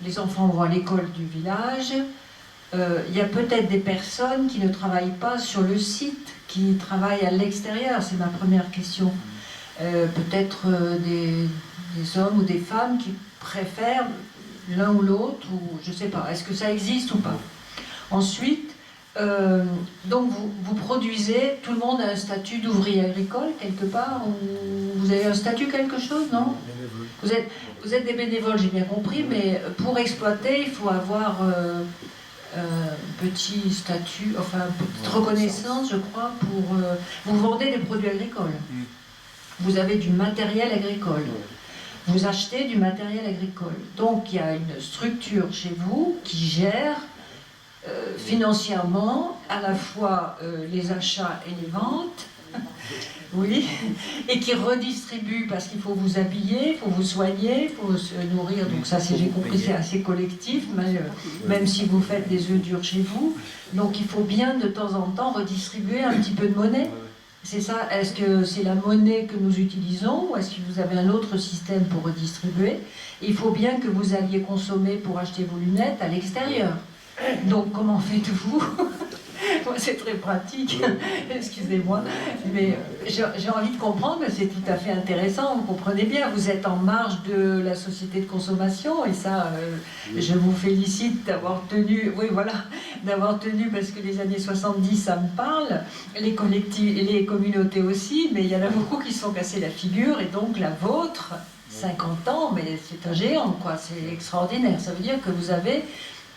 Les enfants vont à l'école du village. Il y a peut-être des personnes qui ne travaillent pas sur le site, qui travaillent à l'extérieur, c'est ma première question. Peut-être des hommes ou des femmes qui préfèrent l'un ou l'autre, ou je ne sais pas, est-ce que ça existe ou pas? Ensuite, donc vous produisez, tout le monde a un statut d'ouvrier agricole quelque part, ou vous avez un statut quelque chose, non? Vous êtes des bénévoles, j'ai bien compris, mais pour exploiter, il faut avoir un petit statut, enfin une petite reconnaissance, je crois, pour... vous vendez des produits agricoles. Vous avez du matériel agricole. Vous achetez du matériel agricole. Donc il y a une structure chez vous qui gère financièrement à la fois les achats et les ventes, oui, et qui redistribue parce qu'il faut vous habiller, il faut vous soigner, il faut se nourrir. Donc ça, j'ai compris, c'est assez collectif, même si vous faites des œufs durs chez vous. Donc il faut bien de temps en temps redistribuer un petit peu de monnaie. C'est ça, est-ce que c'est la monnaie que nous utilisons ou est-ce que vous avez un autre système pour redistribuer? Il faut bien que vous alliez consommer pour acheter vos lunettes à l'extérieur. Donc comment faites-vous? Moi, c'est très pratique, excusez-moi, mais j'ai envie de comprendre, c'est tout à fait intéressant, vous comprenez bien, vous êtes en marge de la société de consommation, et ça, je vous félicite d'avoir tenu, oui voilà, d'avoir tenu, parce que les années 70, ça me parle, les communautés aussi, mais il y en a beaucoup qui se sont cassés la figure, et donc la vôtre, 50 ans, mais c'est un géant, quoi, c'est extraordinaire, ça veut dire que vous avez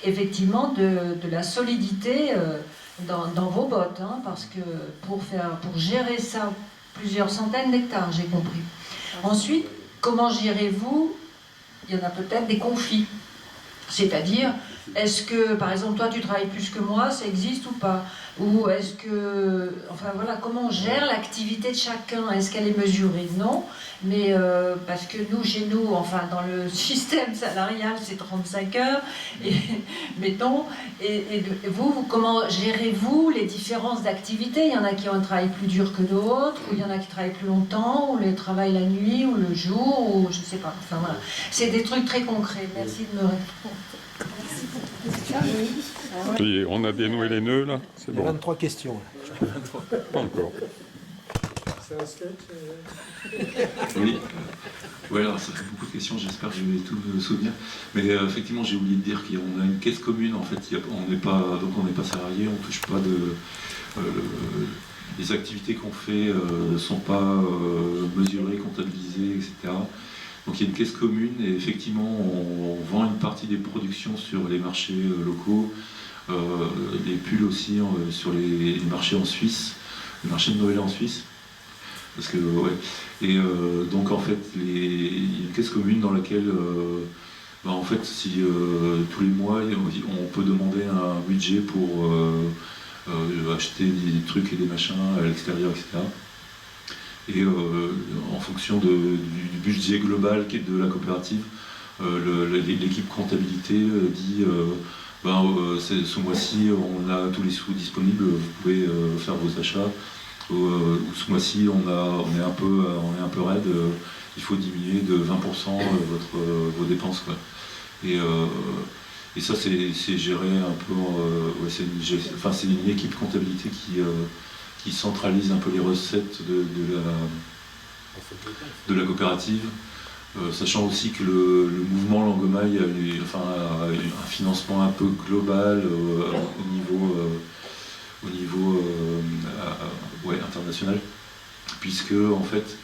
effectivement de la solidité dans vos bottes, hein, parce que pour gérer ça, plusieurs centaines d'hectares, j'ai compris. Ensuite, comment gérez-vous? Il y en a peut-être des conflits. C'est-à-dire, est-ce que, par exemple, toi tu travailles plus que moi, ça existe ou pas? Ou est-ce que, enfin voilà, comment on gère l'activité de chacun? Est-ce qu'elle est mesurée? Non, mais parce que nous, chez nous, enfin dans le système salarial, c'est 35 heures, et, mettons, et vous, comment gérez-vous les différences d'activité? Il y en a qui ont un travail plus dur que d'autres, ou il y en a qui travaillent plus longtemps, ou les travaillent la nuit, ou le jour, ou je sais pas, enfin voilà. C'est des trucs très concrets, merci de me répondre. Et on a dénoué les nœuds, là. C'est Il y a bon. 23 questions. Pas encore. C'est un sketch Oui. Ouais, alors ça fait beaucoup de questions, j'espère que je vais tout me souvenir. Mais effectivement, j'ai oublié de dire qu'on a une caisse commune, en fait, on n'est pas salarié, on ne touche pas de... les activités qu'on fait ne sont pas mesurées, comptabilisées, etc. Donc il y a une caisse commune et effectivement on vend une partie des productions sur les marchés locaux, les pulls aussi sur les marchés en Suisse, le marché de Noël en Suisse. Parce que, ouais. Et donc en fait il y a une caisse commune dans laquelle en fait si tous les mois on peut demander un budget pour acheter des trucs et des machins à l'extérieur, etc. Et en fonction du budget global de la coopérative, l'équipe comptabilité dit ce mois-ci on a tous les sous disponibles, vous pouvez faire vos achats, ou ce mois-ci on est un peu raide, il faut diminuer de 20% vos dépenses, quoi. Et Et ça, c'est géré un peu, ouais, c'est une équipe comptabilité qui centralise un peu les recettes de la coopérative, sachant aussi que le mouvement Langomaille a un financement un peu global au niveau international, puisque en fait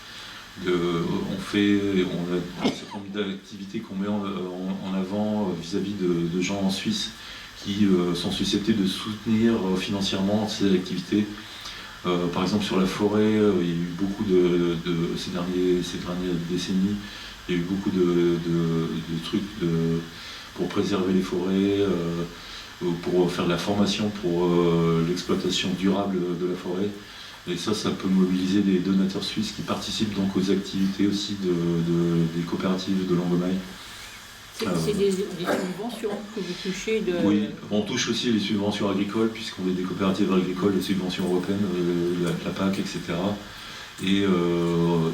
on a un certain nombre d'activités qu'on met en avant vis-à-vis de gens en Suisse qui sont susceptibles de soutenir financièrement ces activités. Par exemple sur la forêt, il y a eu beaucoup ces dernières décennies, il y a eu beaucoup de trucs pour préserver les forêts, pour faire de la formation pour l'exploitation durable de la forêt. Et ça peut mobiliser des donateurs suisses qui participent donc aux activités aussi des coopératives de Langomaille. C'est des subventions que vous touchez de... Oui, on touche aussi les subventions agricoles, puisqu'on est des coopératives agricoles, les subventions européennes, la PAC, etc. Et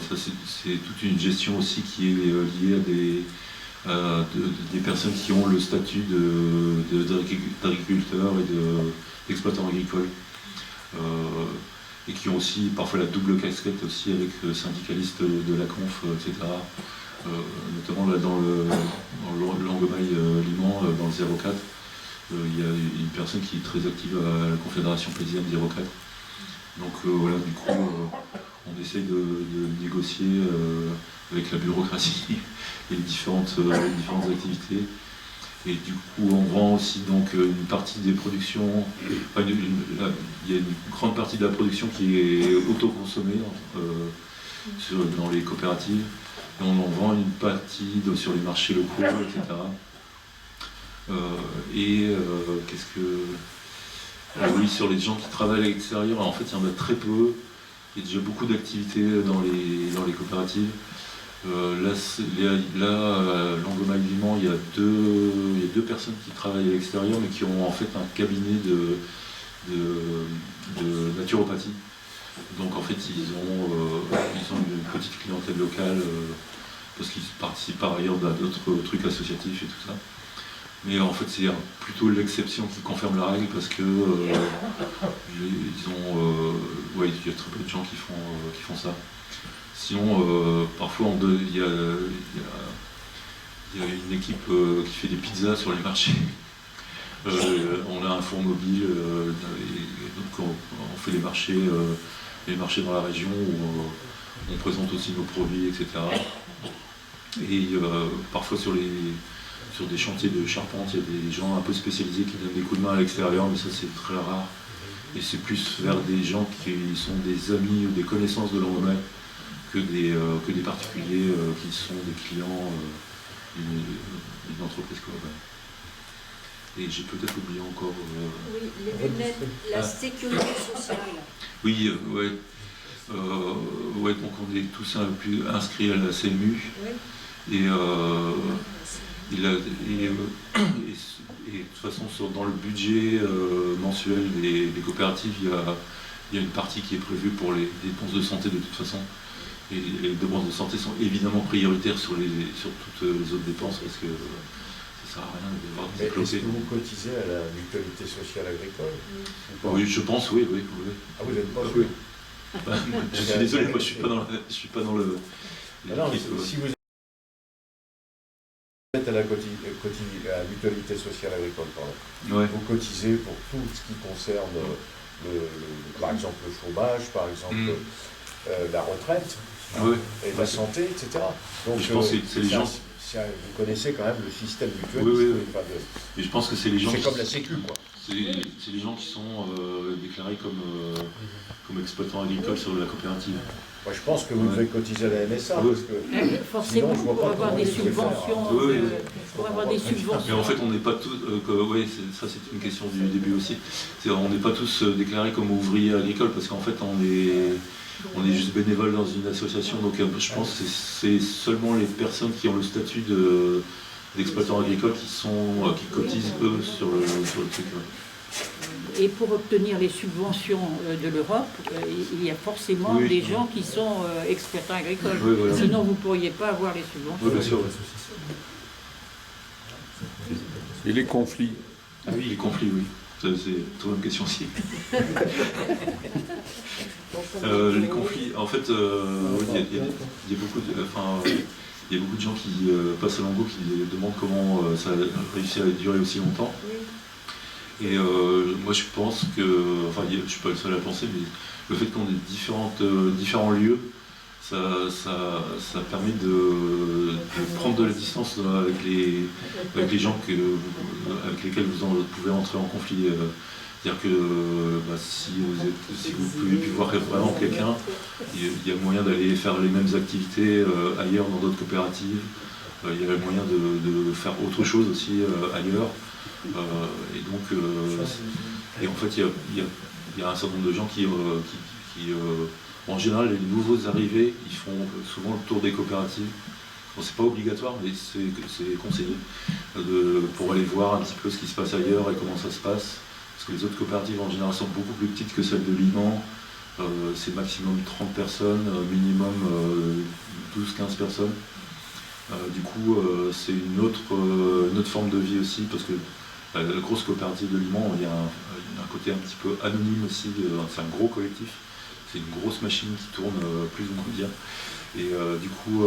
ça, c'est toute une gestion aussi qui est liée à des personnes qui ont le statut d'agriculteur et d'exploitant agricole. Et qui ont aussi parfois la double casquette aussi avec syndicalistes de la conf, etc. Notamment là dans le Langomaille Liman, dans le 04, il y a une personne qui est très active à la Confédération paysanne 04. Donc voilà, du coup, on essaye de négocier avec la bureaucratie et les différentes activités. Et du coup, on vend aussi donc une partie des productions. Il y a une grande partie de la production qui est autoconsommée dans les coopératives. Et on en vend une partie sur les marchés locaux, etc. Qu'est-ce que... oui, sur les gens qui travaillent à l'extérieur, en fait, il y en a très peu. Il y a déjà beaucoup d'activités dans les coopératives. Là, à Langomaille Liman, il y a deux personnes qui travaillent à l'extérieur, mais qui ont en fait un cabinet de naturopathie. Donc en fait, ils ont une petite clientèle locale, parce qu'ils participent par ailleurs à d'autres trucs associatifs et tout ça. Mais en fait, c'est plutôt l'exception qui confirme la règle, parce que il y a très peu de gens qui font ça. Sinon, parfois, il y a une équipe qui fait des pizzas sur les marchés. On a un four mobile, et donc on fait les marchés dans la région où on présente aussi nos produits, etc. Et parfois sur des chantiers de charpente, il y a des gens un peu spécialisés qui donnent des coups de main à l'extérieur, mais ça c'est très rare. Et c'est plus vers des gens qui sont des amis ou des connaissances de Langomaille que des particuliers qui sont des clients d'une entreprise globale. Et j'ai peut-être oublié encore... Oui, les lunettes, la sécurité sociale. Oui, donc on est tous inscrits à la CMU. Oui. Et de toute façon, dans le budget mensuel des coopératives, il y a une partie qui est prévue pour les dépenses de santé de toute façon. Et les dépenses de santé sont évidemment prioritaires sur toutes les autres dépenses, parce que ça ne sert à rien d'avoir des développés. Est-ce que vous cotisez à la mutualité sociale agricole? Oui, je pense, oui. Ah, vous n'êtes pas oui. Je suis désolé, moi je suis pas dans le... Alors, si vous êtes à la mutualité sociale agricole, ouais. Vous cotisez pour tout ce qui concerne, par exemple, le chômage, par exemple, la retraite, ouais. Et la santé, etc. Donc, je pense que c'est les gens... Vous connaissez quand même le système mutuel. Oui. Et je pense que c'est les gens... C'est comme la Sécu, quoi. C'est les gens qui sont déclarés comme exploitants agricoles sur la coopérative. Moi, je pense que vous devez cotiser à la MSA. Oui. Parce que forcément, sinon, pour avoir des subventions. Pour avoir des subventions. Mais en fait, on n'est pas tous... oui, ça c'est une question du début aussi. On n'est pas tous déclarés comme ouvriers agricoles, parce qu'en fait, on est juste bénévole dans une association. Donc je pense que c'est seulement les personnes qui ont le statut d'exploitants agricoles qui cotisent eux sur le truc. Et pour obtenir les subventions de l'Europe, il y a forcément des gens qui sont exploitants agricoles. Oui, voilà. Sinon, vous ne pourriez pas avoir les subventions. Oui, bien sûr. Et les conflits? Ah oui, les conflits, oui. C'est une très bonne question aussi. Les conflits, en fait, oui, il y a beaucoup de... il y a beaucoup de gens qui passent à Lango qui demandent comment ça a réussi à durer aussi longtemps. Et moi je pense que, enfin je ne suis pas le seul à penser, mais le fait qu'on ait différents lieux, ça permet de prendre de la distance avec les gens avec lesquels vous pouvez entrer en conflit. C'est-à-dire que si vous pouvez plus voir vraiment quelqu'un, il y a moyen d'aller faire les mêmes activités ailleurs dans d'autres coopératives. Il y a moyen de faire autre chose aussi ailleurs. Et donc, en fait, il y a un certain nombre de gens qui en général, les nouveaux arrivés, ils font souvent le tour des coopératives. Bon, c'est pas obligatoire, mais c'est conseillé pour aller voir un petit peu ce qui se passe ailleurs et comment ça se passe. Parce que les autres coopératives en général sont beaucoup plus petites que celles de Liman. C'est maximum 30 personnes, minimum 12-15 personnes. Du coup, c'est une autre forme de vie aussi, parce que la grosse coopérative de Liman, il y a un côté un petit peu anonyme aussi. C'est un gros collectif. C'est une grosse machine qui tourne plus ou moins bien. Et du coup,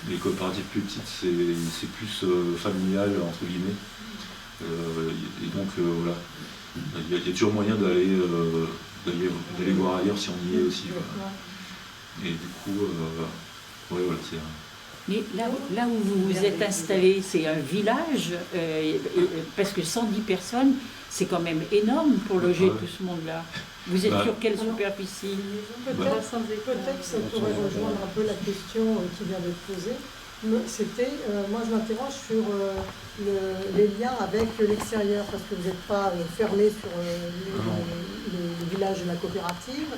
les coopératives plus petites, c'est plus familial, entre guillemets. Et donc, voilà. Il y a toujours moyen d'aller voir ailleurs si on y est aussi. Voilà. Et du coup, ouais, voilà, c'est... Mais là où vous vous êtes installé, c'est un village, parce que 110 personnes, c'est quand même énorme pour loger tout ce monde-là. Vous êtes sur quelle superficie? Peut-être ça pourrait rejoindre un peu la question qui vient d'être posée. C'était, moi je m'interroge sur les liens avec l'extérieur, parce que vous n'êtes pas fermé sur les villages de la coopérative,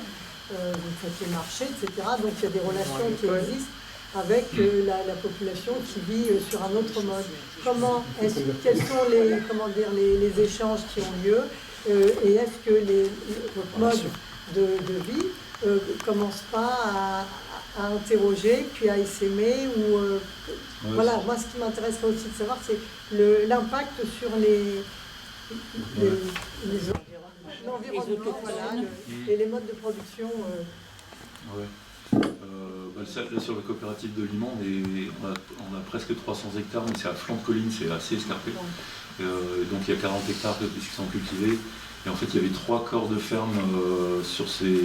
vous faites les marchés, etc. Donc il y a des relations qui existent avec la population qui vit sur un autre mode. Quels sont les échanges qui ont lieu et est-ce que votre mode de vie commence pas à interroger, puis à essaimer ou voilà, moi ce qui m'intéresserait aussi de savoir, c'est l'impact sur l'environnement, et les modes de production. Là, sur la coopérative de Liman, on a presque 300 hectares, mais c'est à flanc de colline, c'est assez escarpé. Donc il y a 40 hectares qui sont cultivés. Et en fait, il y avait 3 corps de ferme sur ces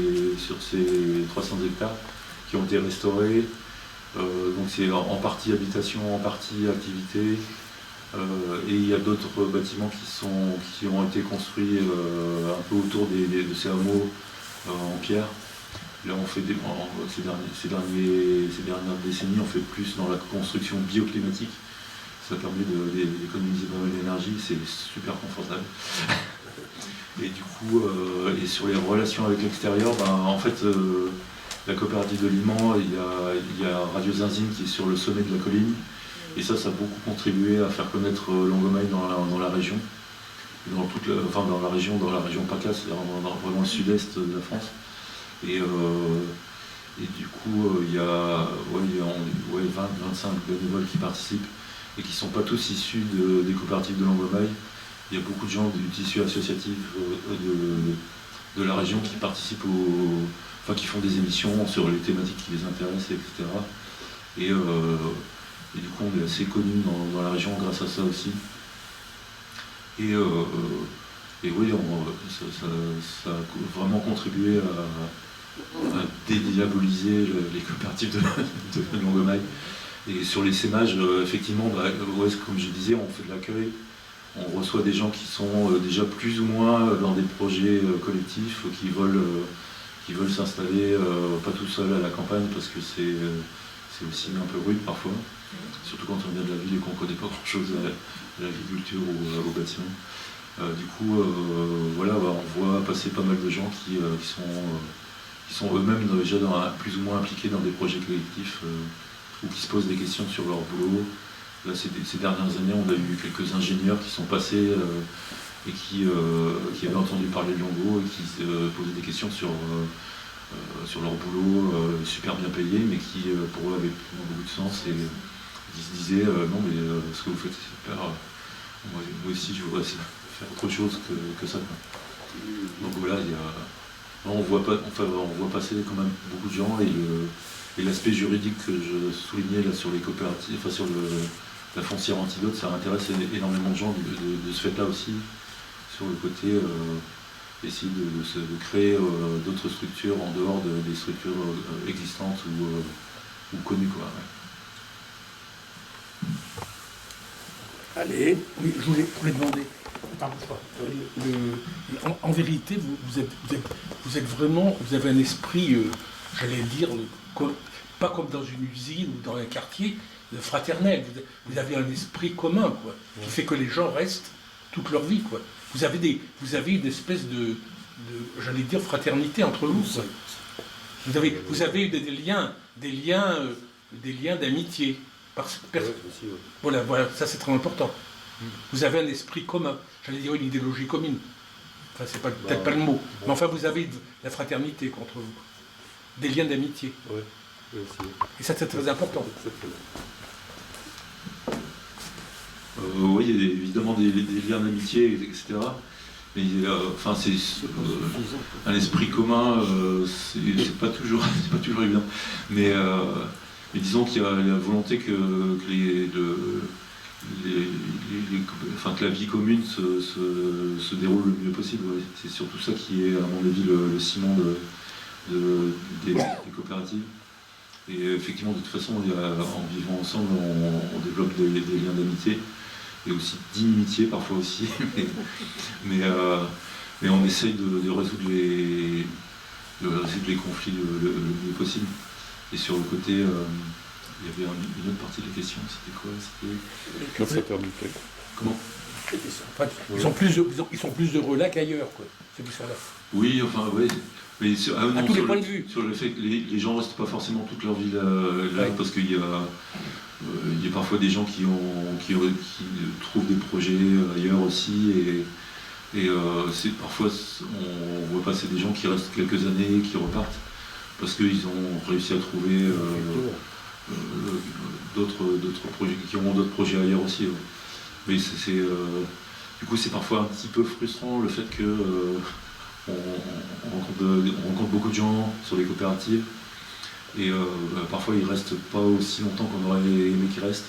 300 hectares qui ont été restaurés. Donc c'est en partie habitation, en partie activité. Et il y a d'autres bâtiments qui ont été construits un peu autour de ces hameaux en pierre. Là, on fait ces dernières décennies, on fait plus dans la construction bioclimatique. Ça permet d'économiser pas mal d'énergie, c'est super confortable. Et du coup, et sur les relations avec l'extérieur, en fait, la coopérative de Liman, il y a Radio Zinzine qui est sur le sommet de la colline. Et ça a beaucoup contribué à faire connaître Langomaille dans la région. Dans la région PACA, c'est-à-dire vraiment le sud-est de la France. Et du coup, il y a 20-25 bénévoles qui participent et qui ne sont pas tous issus des coopératives de Langomaille. Il y a beaucoup de gens du tissu associatif de la région qui participent qui font des émissions sur les thématiques qui les intéressent, etc. Et du coup, on est assez connus dans la région grâce à ça aussi. Et oui, ça a vraiment contribué à dédiaboliser les coopératives de Langomaille. Et sur les sémages, effectivement, comme je disais, on fait de l'accueil. On reçoit des gens qui sont déjà plus ou moins dans des projets collectifs, qui veulent s'installer, pas tout seul à la campagne, parce que c'est aussi un peu rude parfois, surtout quand on vient de la ville et qu'on ne connaît pas grand-chose à l'agriculture ou au bâtiment. Du coup, voilà, on voit passer pas mal de gens qui sont eux-mêmes déjà plus ou moins impliqués dans des projets collectifs ou qui se posent des questions sur leur boulot. Là, ces dernières années, on a eu quelques ingénieurs qui sont passés et qui avaient entendu parler de Lango et qui posaient des questions sur leur boulot super bien payé, mais qui pour eux avait beaucoup de sens et qui se disaient non mais ce que vous faites c'est super, moi aussi, je voudrais faire autre chose que ça, quoi. Donc voilà, on voit passer quand même beaucoup de gens, et l'aspect juridique que je soulignais là sur les coopératives, enfin sur la foncière antidote, ça intéresse énormément de gens de ce fait-là aussi, sur le côté essayer de créer d'autres structures en dehors des structures existantes ou connues, quoi. Ouais. Allez. Oui, je voulais demander. Attends, en vérité, vous êtes vraiment, vous avez un esprit, j'allais dire, pas comme dans une usine ou dans un quartier, fraternel. Vous avez un esprit commun, quoi, qui fait que les gens restent toute leur vie, quoi. Vous avez une espèce de j'allais dire, fraternité entre vous, quoi. Vous avez des liens d'amitié. Voilà, ça c'est très important. Vous avez un esprit commun, j'allais dire une idéologie commune. Enfin, c'est peut-être pas le mot, mais enfin vous avez de la fraternité contre vous, des liens d'amitié. Oui, et ça c'est très important. Oui, il y a évidemment des liens d'amitié, etc. Mais enfin, c'est un esprit commun, c'est pas toujours évident. Mais disons qu'il y a la volonté que la vie commune se déroule le mieux possible. Ouais. C'est surtout ça qui est, à mon avis, le ciment des coopératives. Et effectivement, de toute façon, en vivant ensemble, on développe des liens d'amitié. Et aussi d'inimitié parfois aussi, mais on essaye de résoudre les conflits le mieux possible. Et sur le côté, il y avait une autre partie de la question, c'était quoi? C'était la fraternité. Comment? Enfin, ils sont plus heureux là qu'ailleurs, quoi. C'est pour ça là. Oui, enfin, oui. Mais à tous les points de vue. Sur le fait que les gens ne restent pas forcément toute leur vie là, ouais. Parce qu'il y a parfois des gens qui trouvent des projets ailleurs aussi, et parfois on voit passer des gens qui restent quelques années et qui repartent parce qu'ils ont réussi à trouver d'autres projets, qui ont d'autres projets ailleurs aussi. Ouais. Mais du coup c'est parfois un petit peu frustrant le fait que on rencontre beaucoup de gens sur les coopératives. Et parfois ils restent pas aussi longtemps qu'on aurait aimé qu'ils restent.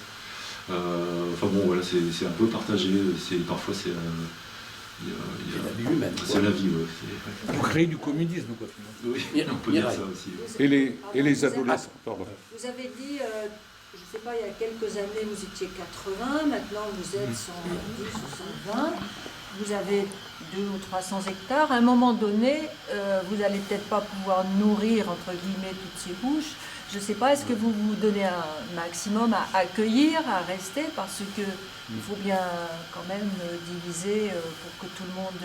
Enfin bon, voilà, c'est un peu partagé. Parfois c'est la vie humaine. C'est la vie, ouais. Vous créez du communisme, quoi. Oui, on peut dire ça aussi. Ouais. Et les adolescents, pardon. Vous avez dit, je ne sais pas, il y a quelques années vous étiez 80, maintenant vous êtes 110 ou 120. Vous avez 200 ou 300 hectares. À un moment donné, vous n'allez peut-être pas pouvoir nourrir, entre guillemets, toutes ces bouches. Je ne sais pas, est-ce que vous vous donnez un maximum à accueillir, à rester, parce qu'il faut bien quand même diviser pour que tout le monde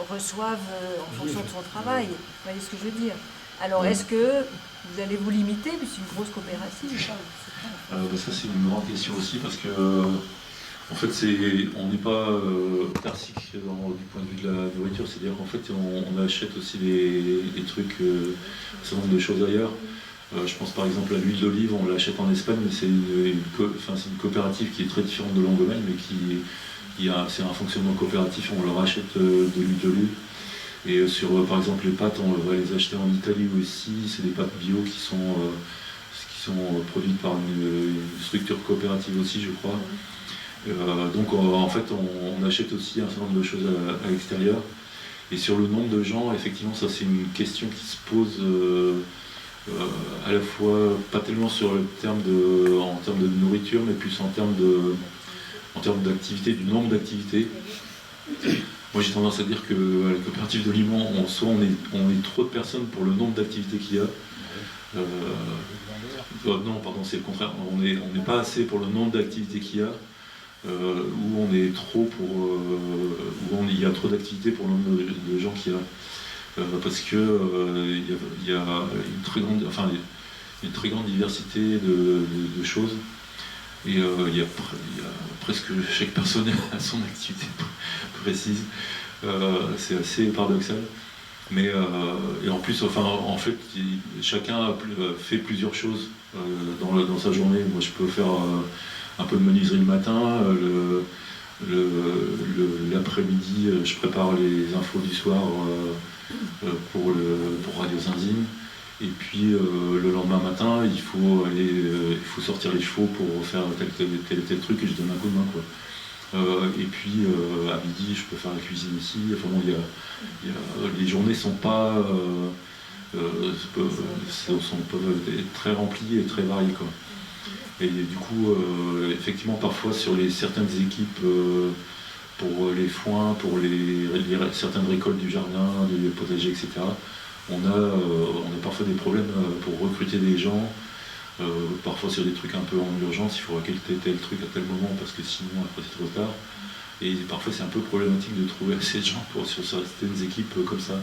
reçoive en fonction de son travail. Vous voyez ce que je veux dire? Alors, est-ce que vous allez vous limiter, puis c'est une grosse coopérative? Ça, c'est une grande question aussi, parce que en fait, on n'est pas autarcique du point de vue de la nourriture, c'est-à-dire qu'en fait, on achète aussi des trucs, un certain nombre de choses ailleurs. Je pense par exemple à l'huile d'olive, on l'achète en Espagne, mais c'est une coopérative qui est très différente de Longomail, mais c'est un fonctionnement coopératif, on leur achète de l'huile d'olive. Et par exemple, les pâtes, on va les acheter en Italie aussi, c'est des pâtes bio qui sont produites par une structure coopérative aussi, je crois. Donc en fait on achète aussi un certain nombre de choses à l'extérieur. Et sur le nombre de gens, effectivement ça c'est une question qui se pose à la fois pas tellement en termes de nourriture, mais plus en termes d'activité, du nombre d'activités. Moi j'ai tendance à dire que à la coopérative de Limon, soit on est trop de personnes pour le nombre d'activités qu'il y a. Non, pardon, c'est le contraire, on n'est pas assez pour le nombre d'activités qu'il y a. Où on est trop il y a trop d'activités pour le nombre de gens qu'il y a. Parce que il y a une très grande diversité de choses. Et il y a presque chaque personne a son activité précise. C'est assez paradoxal. Mais et en plus, en fait, chacun fait plusieurs choses dans sa journée. Moi, je peux faire un peu de menuiserie le matin, l'après-midi, je prépare les infos du soir pour Radio Zinzine. Et puis le lendemain matin, il faut sortir les chevaux pour faire tel truc et je donne un coup de main, quoi. Et puis à midi, je peux faire la cuisine ici. Enfin bon, les journées sont pas peuvent être très remplies et très variées, quoi. Et du coup, effectivement, parfois sur certaines équipes, pour les foins, pour certaines récoltes du jardin, du potager, etc., on a parfois des problèmes pour recruter des gens. Parfois sur des trucs un peu en urgence, il faut récolter tel truc à tel moment parce que sinon après c'est trop tard. Et parfois c'est un peu problématique de trouver assez de gens sur certaines équipes comme ça.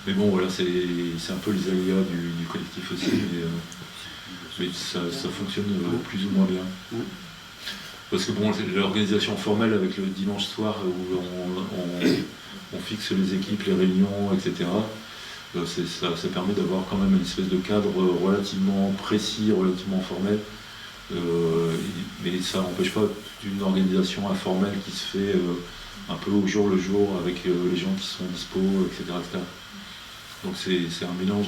Mais bon voilà, c'est un peu les aléas du collectif aussi, mais ça fonctionne plus ou moins bien. Parce que bon, l'organisation formelle avec le dimanche soir où on fixe les équipes, les réunions, etc. Ça permet d'avoir quand même une espèce de cadre relativement précis, relativement formel, mais ça n'empêche pas d'une organisation informelle qui se fait un peu au jour le jour avec les gens qui sont dispo, etc. etc. Donc c'est un mélange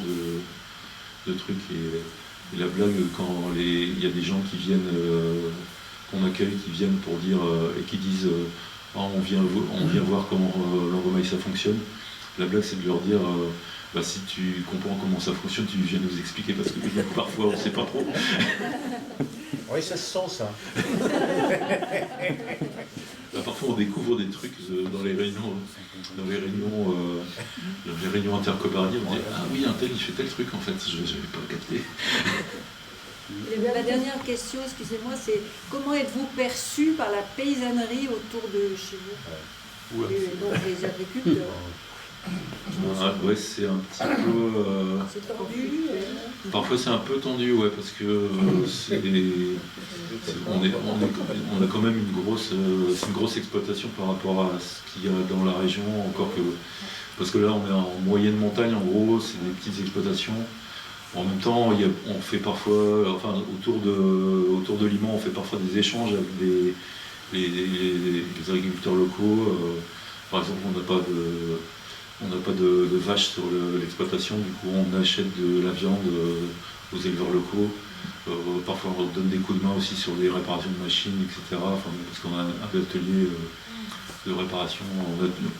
de trucs et la blague quand il y a des gens qui viennent, qu'on accueille, qui viennent pour dire et qui disent on vient voir comment l'Angomaille ça fonctionne. La blague c'est de leur dire si tu comprends comment ça fonctionne, tu viens nous expliquer parce que parfois on ne sait pas trop. Oui, ça se sent ça. Parfois on découvre des trucs dans les réunions intercoopératives, on dit ah oui, un tel il fait tel truc en fait, je n'avais pas capté. La dernière question, excusez-moi, c'est comment êtes-vous perçu par la paysannerie autour de chez vous, donc les agriculteurs? Ouais, c'est un petit peu. C'est tendu. Parfois c'est un peu tendu, ouais, parce que on a quand même une grosse exploitation par rapport à ce qu'il y a dans la région, encore que parce que là on est en moyenne montagne, en gros, c'est des petites exploitations. En même temps, on fait parfois, enfin autour de Liman, on fait parfois des échanges avec les agriculteurs locaux. Par exemple, on n'a pas de vaches sur l'exploitation, du coup on achète de la viande aux éleveurs locaux. Parfois on donne des coups de main aussi sur des réparations de machines, etc. Enfin, parce qu'on a un atelier de réparation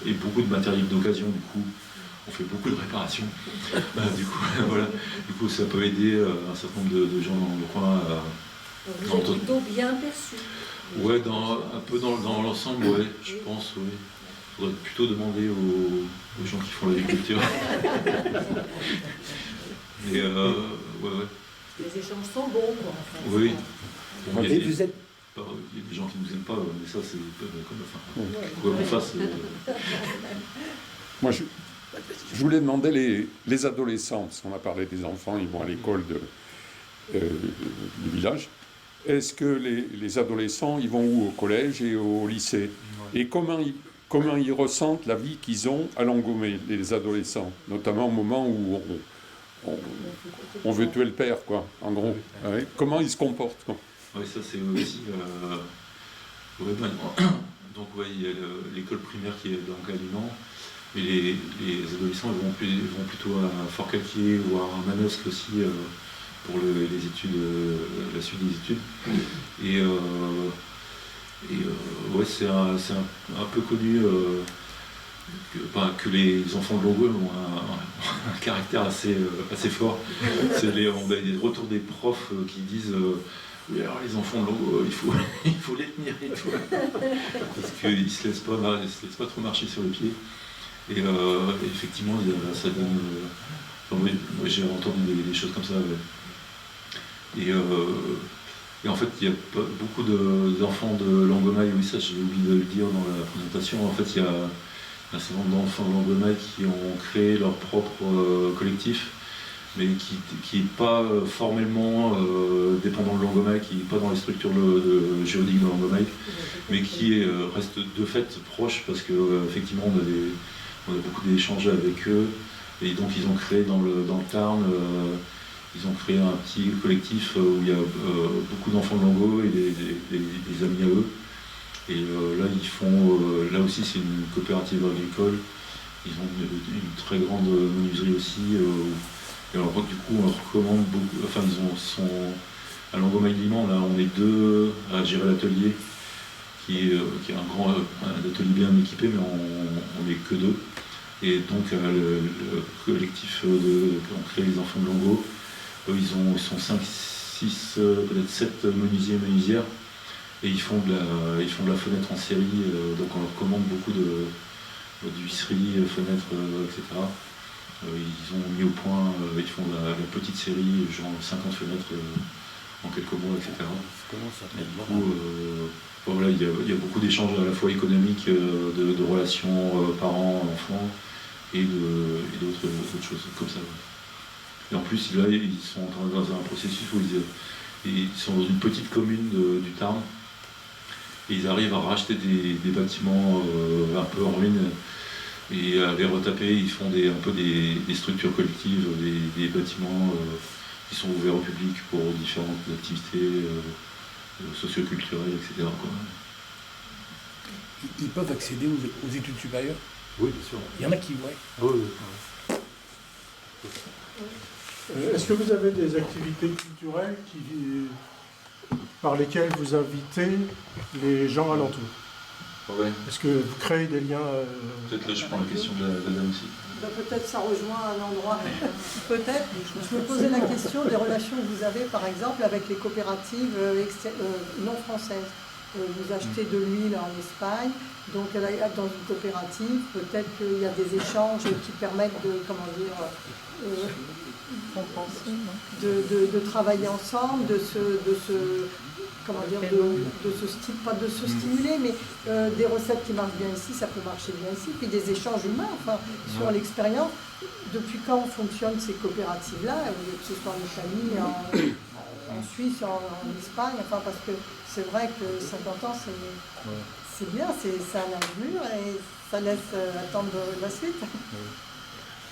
et beaucoup de matériel d'occasion, du coup on fait beaucoup de réparations. Du coup, voilà. Du coup ça peut aider un certain nombre de gens dans le coin à... Vous êtes plutôt bien perçu. Ouais, un peu dans l'ensemble, ouais, je pense, oui. Il faudrait plutôt demander aux gens qui font l'agriculture. Mais ouais. Les échanges sont bons, quoi. Enfin, oui. Bon, il y a des gens qui ne nous aiment pas, mais ça c'est comme quoi qu'on fasse. Moi, je voulais demander les adolescents, parce qu'on a parlé des enfants, ils vont à l'école du village. Est-ce que les adolescents, ils vont où? Au collège et au lycée? Et comment ils ressentent la vie qu'ils ont à Langomet, les adolescents, notamment au moment où on veut tuer le père, quoi, en gros. Ouais. Comment ils se comportent, quoi. Oui, ça c'est aussi... donc ouais, il y a l'école primaire qui est donc à Liman, mais les adolescents vont plutôt à Fort-Calquier, voire à Manosque aussi, pour les études, la suite des études. Et ouais, c'est un peu connu que les enfants de Longueuil ont un caractère assez fort. On a des retours des profs qui disent oui, alors les enfants de Longueuil, il faut les tenir et tout. Parce qu'ils ne se laissent pas trop marcher sur les pieds. Et effectivement, ça donne... moi, j'ai entendu des choses comme ça. Ouais. Et en fait, il y a beaucoup d'enfants de Langomaille, oui, ça j'ai oublié de le dire dans la présentation. En fait, il y a un certain nombre d'enfants de Langomaille qui ont créé leur propre collectif, mais qui n'est pas formellement dépendant de Langomaille, qui n'est pas dans les structures géodiques de Langomaille, mais qui reste de fait proche parce qu'effectivement on a beaucoup d'échanges avec eux, et donc ils ont créé dans le Tarn. Ils ont créé un petit collectif où il y a beaucoup d'enfants de Lango et des amis à eux. Et là, ils font, là aussi, c'est une coopérative agricole. Ils ont une très grande menuiserie aussi. Et alors, du coup, on leur recommande beaucoup. Enfin, sont à Langomaille-Liman, là, on est 2 à gérer l'atelier, qui est un atelier bien équipé, mais on n'est que 2. Et donc, le collectif ont créé les enfants de Lango. Ils sont 5, 6, peut-être 7 menuisiers et menuisières. Et ils font de la fenêtre en série, donc on leur commande beaucoup d'huisseries, fenêtres, etc. Ils ont mis au point, ils font la petite série, genre 50 fenêtres en quelques mois, etc. Et du coup, voilà, il y a beaucoup d'échanges à la fois économiques, de relations parents-enfants et d'autres choses comme ça. Et en plus, là, ils sont dans un processus où ils sont dans une petite commune du Tarn. Et ils arrivent à racheter des bâtiments un peu en ruine et à les retaper. Ils font un peu des structures collectives, des bâtiments qui sont ouverts au public pour différentes activités socioculturelles, etc. quoi. Ils peuvent accéder aux études supérieures? Oui, bien sûr. Il y en a qui, ouais. Oui. Est-ce que vous avez des activités culturelles par lesquelles vous invitez les gens alentours? Ouais. Est-ce que vous créez des liens Peut-être là, je prends la question de la dame aussi. Peut-être ça rejoint un endroit. Peut-être. Je me posais la question des relations que vous avez, par exemple, avec les coopératives non françaises. Vous achetez de l'huile en Espagne, donc dans une coopérative, peut-être qu'il y a des échanges qui permettent de travailler ensemble, de pas de se stimuler, mais des recettes qui marchent bien ici, ça peut marcher bien ici, puis des échanges humains, sur l'expérience. Depuis quand fonctionnent ces coopératives-là, que ce soit en Italie, en Suisse, en Espagne, parce que c'est vrai que 50 ans, c'est bien, c'est un âge mûr et ça laisse attendre la suite.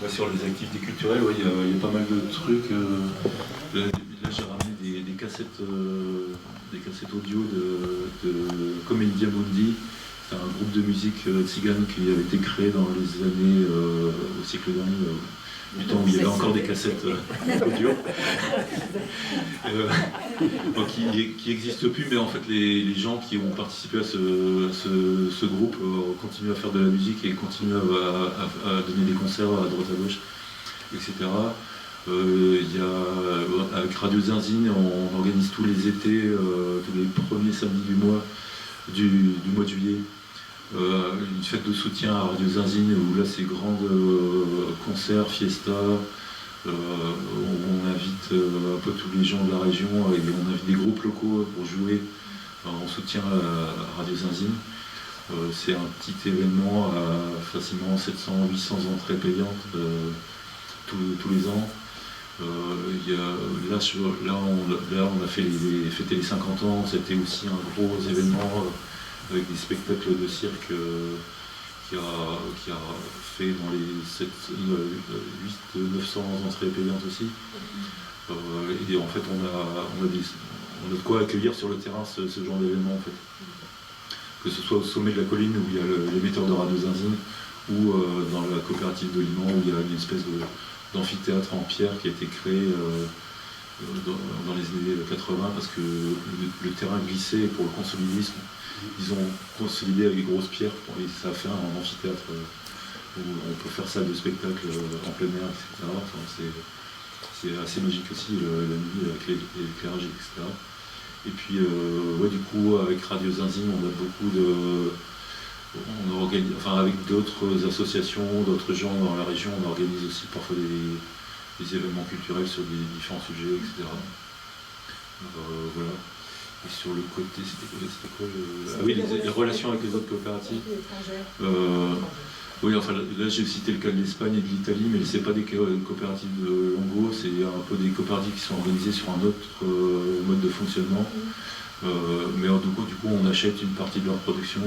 Sur les activités culturelles, il y a pas mal de trucs. Là, j'ai ramené des cassettes audio de Comedia Mundi. C'est un groupe de musique tzigane qui avait été créé dans les années au siècle dernier, du temps où il y avait encore des cassettes audio. Qui n'existent plus, mais en fait les gens qui ont participé à ce groupe continuent à faire de la musique et continuent à donner des concerts à droite à gauche, etc. Avec Radio Zinzine, on organise tous les étés, tous les premiers samedis du mois de juillet, une fête de soutien à Radio Zinzine, où là c'est grands concerts, fiesta, on invite un peu tous les gens de la région et on invite des groupes locaux pour jouer en soutien à Radio Zinzine. C'est un petit événement à facilement 700-800 entrées payantes tous les ans. Là, on a fêté les 50 ans, c'était aussi un gros événement avec des spectacles de cirque qui a fait dans les 800-900 entrées payantes aussi. Et en fait, on a de quoi accueillir sur le terrain ce genre d'événement, en fait. Que ce soit au sommet de la colline où il y a l'émetteur de Radio Zinzine, ou dans la coopérative de Liman où il y a une espèce d'amphithéâtre en pierre qui a été créé dans les années 80 parce que le terrain glissait pour le consolidisme. Ils ont consolidé avec des grosses pierres et ça a fait un amphithéâtre où on peut faire salle de spectacle en plein air, etc. C'est assez magique aussi la nuit avec l'éclairage, etc. Et puis du coup avec Radio Zinzine on a beaucoup avec d'autres associations, d'autres gens dans la région, on organise aussi parfois des événements culturels sur des différents sujets, etc. Voilà. Et sur le côté, c'était quoi les relations avec les autres coopératives. Oui, enfin là j'ai cité le cas de l'Espagne et de l'Italie, mais ce n'est pas des coopératives de Longo, c'est un peu des coopératives qui sont organisées sur un autre mode de fonctionnement. Mais du coup on achète une partie de leur production.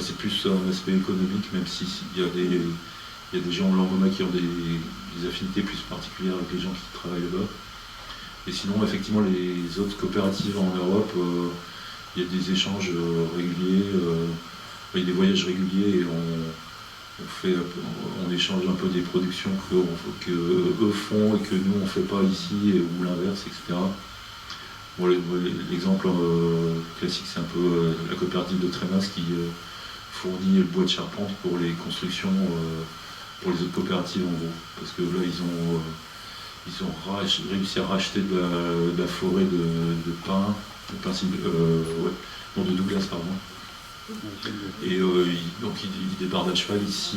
C'est plus un aspect économique, même s'il y a des gens en Langomaille qui ont des affinités plus particulières avec les gens qui travaillent là-bas. Et sinon, effectivement, les autres coopératives en Europe, il y a des échanges réguliers, il y a des voyages réguliers et on échange un peu des productions que eux font et que nous on ne fait pas ici, ou l'inverse, etc. Bon, l'exemple classique, c'est un peu la coopérative de Trémas qui fournit le bois de charpente pour les constructions pour les autres coopératives en gros. Parce que là, ils ont réussi à racheter de la forêt de pin, de Douglas, pardon. Et donc ils débardent à cheval ici,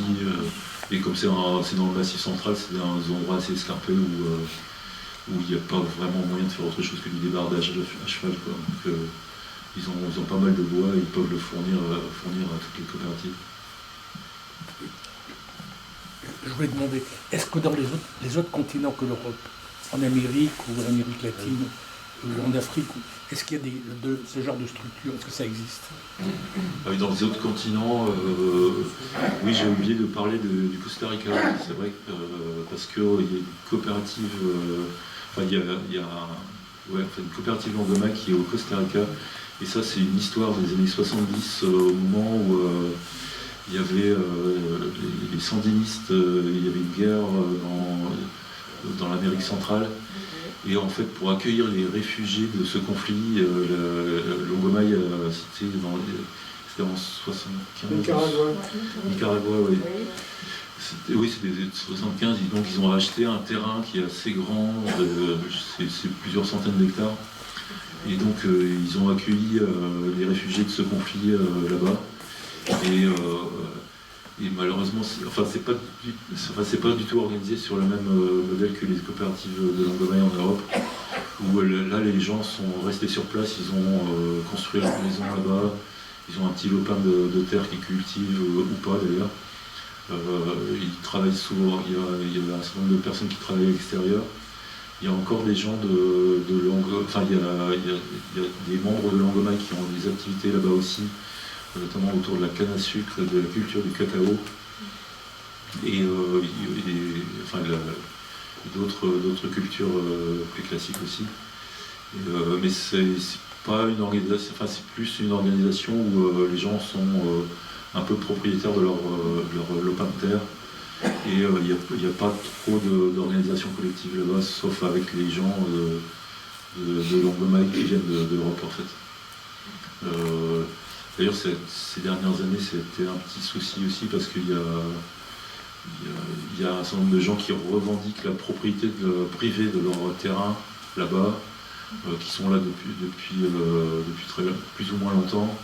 et comme c'est dans le massif central, c'est dans un endroit assez escarpé où il n'y a pas vraiment moyen de faire autre chose que du débardage à cheval, quoi. Donc ils ont pas mal de bois et ils peuvent le fournir à toutes les coopératives. Je voulais demander, est-ce que dans les autres continents que l'Europe, en Amérique ou en Amérique latine ou en Afrique, est-ce qu'il y a ce genre de structure? Est-ce que ça existe? Dans les autres continents, oui, j'ai oublié de parler du Costa Rica. C'est vrai parce qu'il y a une coopérative, il y a une coopérative Langoma qui est au Costa Rica. Et ça, c'est une histoire des années 70, au moment où il y avait les sandinistes, il y avait une guerre dans l'Amérique centrale. Et en fait, pour accueillir les réfugiés de ce conflit, Longomaille, c'était en 75. Nicaragua, oui. C'était 75. Et donc, ils ont acheté un terrain qui est assez grand, c'est plusieurs centaines d'hectares. Et donc, ils ont accueilli les réfugiés de ce conflit là-bas. Et malheureusement, c'est pas du tout organisé sur le même modèle que les coopératives de Longomaille en Europe, où là les gens sont restés sur place, ils ont construit leur maison là-bas, ils ont un petit lopin de terre qu'ils cultivent, ou pas d'ailleurs. Ils travaillent souvent, il y a un certain nombre de personnes qui travaillent à l'extérieur. Il y a encore des gens de Longomaille, il y a des membres de Longomaille qui ont des activités là-bas aussi, notamment autour de la canne à sucre, de la culture du cacao, et d'autres cultures plus classiques aussi. Mais c'est pas une organisation, c'est plus une organisation où les gens sont un peu propriétaires de leur lopin de terre, et il n'y a pas trop d'organisation collective là-bas, sauf avec les gens de Longomaille qui viennent de l'Europe en fait. D'ailleurs, ces dernières années, c'était un petit souci aussi parce qu'il y a un certain nombre de gens qui revendiquent la propriété privée de leur terrain là-bas, qui sont là depuis plus ou moins longtemps.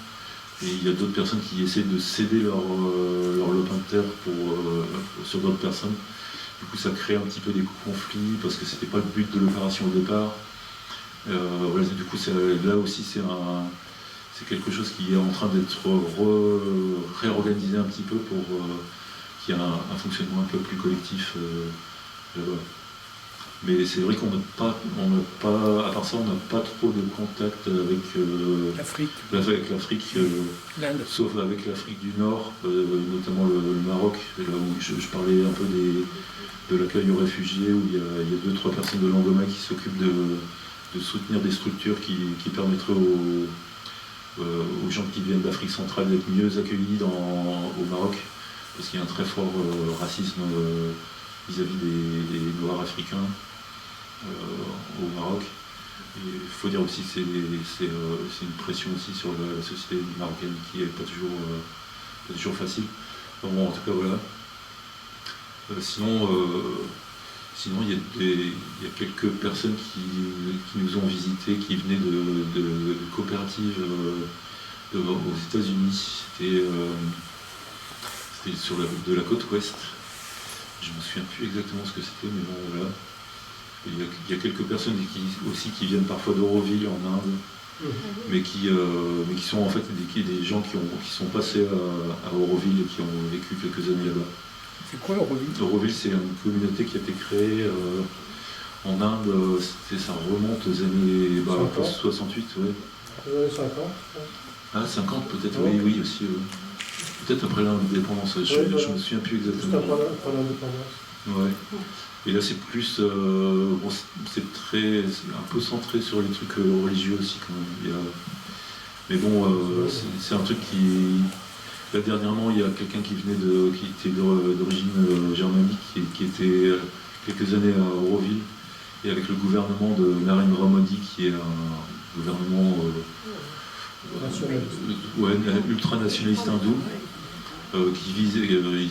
Et il y a d'autres personnes qui essaient de céder leur lopin de terre sur d'autres personnes. Du coup, ça crée un petit peu des conflits parce que c'était pas le but de l'opération au départ. Du coup, là aussi, c'est quelque chose qui est en train d'être réorganisé un petit peu pour qu'il y ait un fonctionnement un peu plus collectif là-bas. Mais c'est vrai qu'on n'a pas, à part ça, on n'a pas trop de contact avec l'Afrique, sauf avec l'Afrique du Nord, notamment le Maroc, là où je parlais un peu de l'accueil aux réfugiés, où il y a 2-3 personnes de Longomaille qui s'occupent de soutenir des structures qui permettraient aux gens qui viennent d'Afrique centrale d'être mieux accueillis au Maroc, parce qu'il y a un très fort racisme vis-à-vis des Noirs africains au Maroc. Il faut dire aussi que c'est une pression aussi sur la société marocaine qui n'est pas toujours facile. Bon, en tout cas, voilà. Sinon, il y a quelques personnes qui nous ont visités, qui venaient de coopératives aux États-Unis. C'était de la côte ouest. Je ne me souviens plus exactement ce que c'était, mais bon, voilà. Il y a quelques personnes qui viennent parfois d'Auroville en Inde, mais qui sont en fait des gens qui sont passés à Auroville et qui ont vécu quelques années là-bas. C'est quoi Auroville? Auroville, c'est une communauté qui a été créée en Inde, ça remonte aux années 68, ouais. 50. Ah, 50 peut-être, oui aussi. Peut-être après l'indépendance, je ne me souviens plus exactement. Juste après l'indépendance. Ouais. Et là, c'est plus, c'est un peu centré sur les trucs religieux aussi quand même. Mais bon, c'est un truc qui... Là, dernièrement, il y a quelqu'un qui était d'origine germanique, qui était quelques années à Auroville, et avec le gouvernement de Narendra Modi, qui est un gouvernement ultranationaliste hindou, qui visait, ils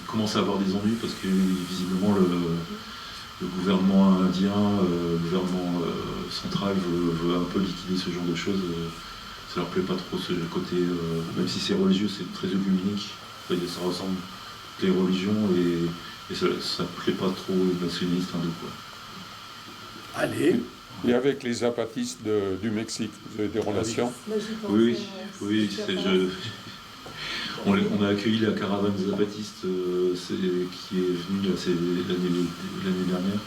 commencent à avoir des ennuis parce que visiblement le gouvernement indien, le gouvernement central veut un peu liquider ce genre de choses. Ça leur plaît pas trop ce côté, même si c'est religieux, c'est très œcuménique, ça ressemble à toutes les religions et ça plaît pas trop aux nationalistes hindous, quoi. Allez. Et avec les zapatistes du Mexique, vous avez des relations? Oui, on a accueilli la caravane zapatistes qui est venue l'année dernière.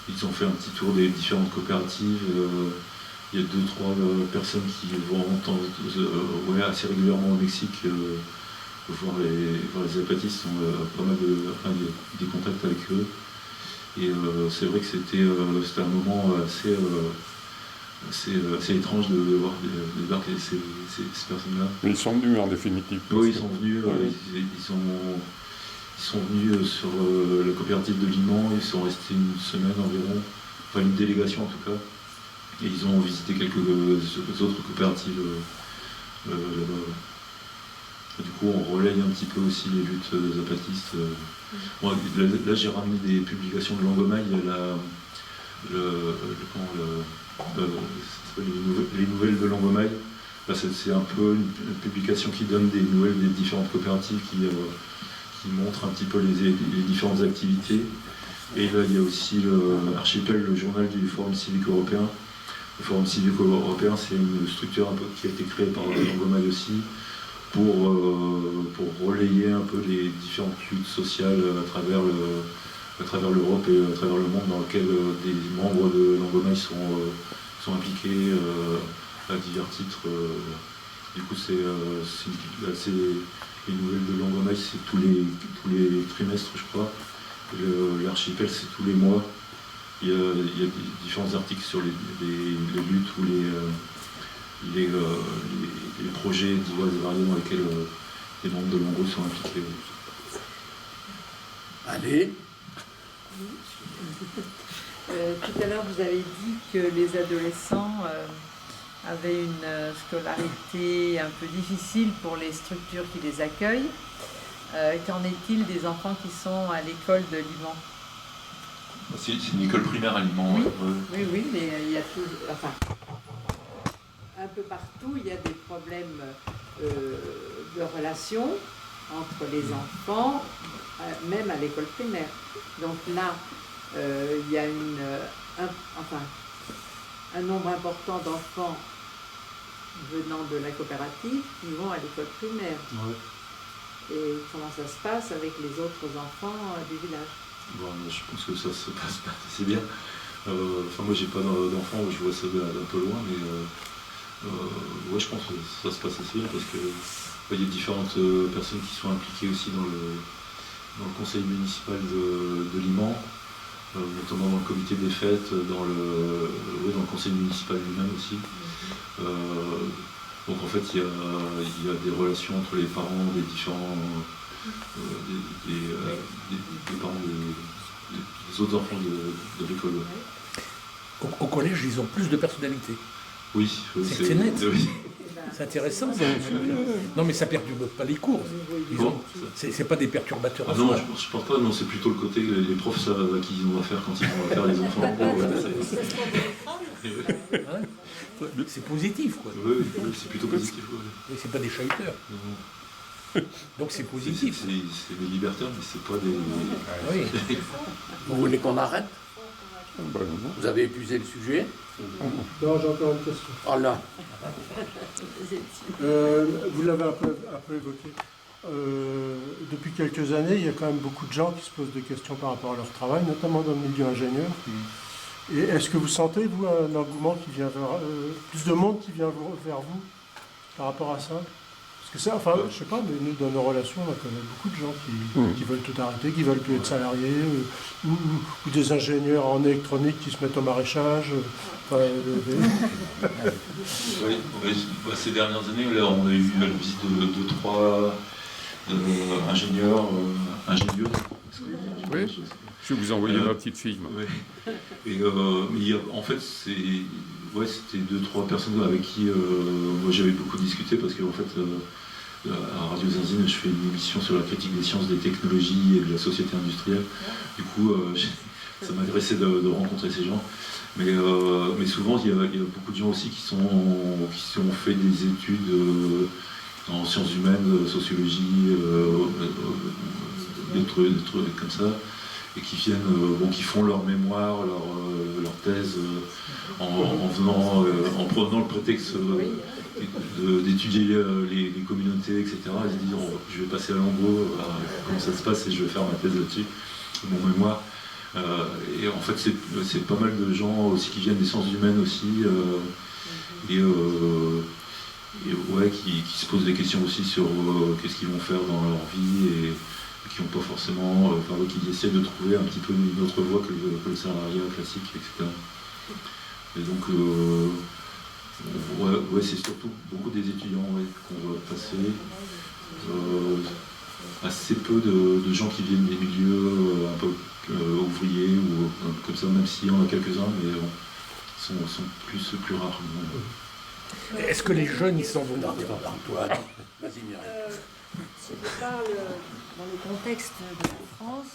Ils ont fait un petit tour des différentes coopératives. Il y a 2-3 personnes qui vont assez régulièrement au Mexique voir les zapatistes. Ils ont pas mal des contacts avec eux. Et c'est vrai que c'était un moment assez étrange de voir débarquer ces personnes-là. Mais ils sont venus en définitive. Oui, ils sont venus. Ils sont venus sur la coopérative de Liman. Ils sont restés une semaine environ, enfin une délégation en tout cas. Et ils ont visité quelques autres coopératives là-bas. Du coup, on relaye un petit peu aussi les luttes zapatistes. Bon, là, j'ai ramené des publications de Langomaille. Les nouvelles de Langomaille. Là, c'est un peu une publication qui donne des nouvelles des différentes coopératives, qui montre un petit peu les différentes activités. Et là, il y a aussi l'Archipel, le journal du Forum civique européen. Le Forum civique européen, c'est une structure un peu qui a été créée par Langomaille aussi, pour relayer un peu les différentes luttes sociales à travers l'Europe et à travers le monde, dans lequel des membres de Langomaille sont impliqués à divers titres. Du coup, les nouvelles de Langomaille, c'est tous les trimestres, je crois. L'archipel, c'est tous les mois. Il y a différents articles sur les luttes ou les projets divers et variés dans lesquels les membres de Lango sont impliqués. Allez. Tout à l'heure, vous avez dit que les adolescents avaient une scolarité un peu difficile pour les structures qui les accueillent. Qu'en est-il des enfants qui sont à l'école de Liman? C'est une école primaire à Liman. Oui, oui, mais il y a tout, enfin, un peu partout, il y a des problèmes de relations entre les enfants, même à l'école primaire. Donc là, il y a un nombre important d'enfants venant de la coopérative qui vont à l'école primaire. Ouais. Et comment ça se passe avec les autres enfants du village? Bon, je pense que ça se passe pas assez bien. Moi, j'ai pas d'enfants, je vois ça d'un peu loin, mais ouais, je pense que ça se passe assez bien parce que il y a différentes personnes qui sont impliquées aussi dans le conseil municipal de Liman, notamment dans le comité des fêtes, dans le conseil municipal lui-même aussi. Donc en fait, il y a des relations entre les parents des différents des parents des autres enfants de l'école. Au collège, ils ont plus de personnalité. Oui, c'est net. Oui. C'est intéressant. Non, mais ça perturbe pas les cours. C'est pas des perturbateurs. Non, je pense pas. Non, c'est plutôt le côté les profs savent à qui ils vont faire quand ils vont faire les enfants. C'est positif, quoi. Oui, c'est plutôt positif. Ouais. C'est pas des chahuteurs. Donc c'est positif. C'est des libertaires, mais c'est pas des... Oui. Vous voulez qu'on arrête? Vous avez épuisé le sujet? Non, j'ai encore une question. Oh là. Vous l'avez un peu évoqué. Depuis quelques années, il y a quand même beaucoup de gens qui se posent des questions par rapport à leur travail, notamment dans le milieu ingénieur. Et est-ce que vous sentez, vous, un engouement qui vient plus de monde qui vient vers vous par rapport à ça? Parce que ça, enfin, je sais pas, mais nous, dans nos relations, on a quand même beaucoup de gens qui veulent tout arrêter, qui veulent plus être salariés, ou des ingénieurs en électronique qui se mettent au maraîchage. Ces dernières années, là, on a eu la visite de 3 ingénieurs, ingénieuses. Oui, je vais vous envoyer ma petite fille. Moi. Ouais. Et en fait, c'était 2-3 personnes avec qui moi j'avais beaucoup discuté parce qu'en fait, à Radio Zinzine, je fais une émission sur la critique des sciences, des technologies et de la société industrielle. Du coup, ça m'intéressait de rencontrer ces gens. Mais souvent, il y a beaucoup de gens aussi qui ont fait des études en sciences humaines, sociologie, des trucs comme ça, et qui viennent, qui font leur mémoire, leur thèse, en prenant le prétexte d'étudier les communautés, etc. Ils se disent je vais passer à l'Angot, comment ça se passe, et je vais faire ma thèse là-dessus, mon mémoire. Et en fait, c'est pas mal de gens aussi qui viennent des sciences humaines aussi, qui se posent des questions aussi sur qu'est-ce qu'ils vont faire dans leur vie et qui n'ont pas forcément, qui essaient de trouver un petit peu une autre voie que le salariat classique, etc. Et donc, c'est surtout beaucoup des étudiants qu'on va passer. Assez peu de gens qui viennent des milieux un peu ouvriers ou comme ça, même s'il y en a quelques-uns, mais sont plus rares. Est-ce que les jeunes, ils s'en vont dans Antoine, vas-y Mireille. Si je parle dans le contexte de la France,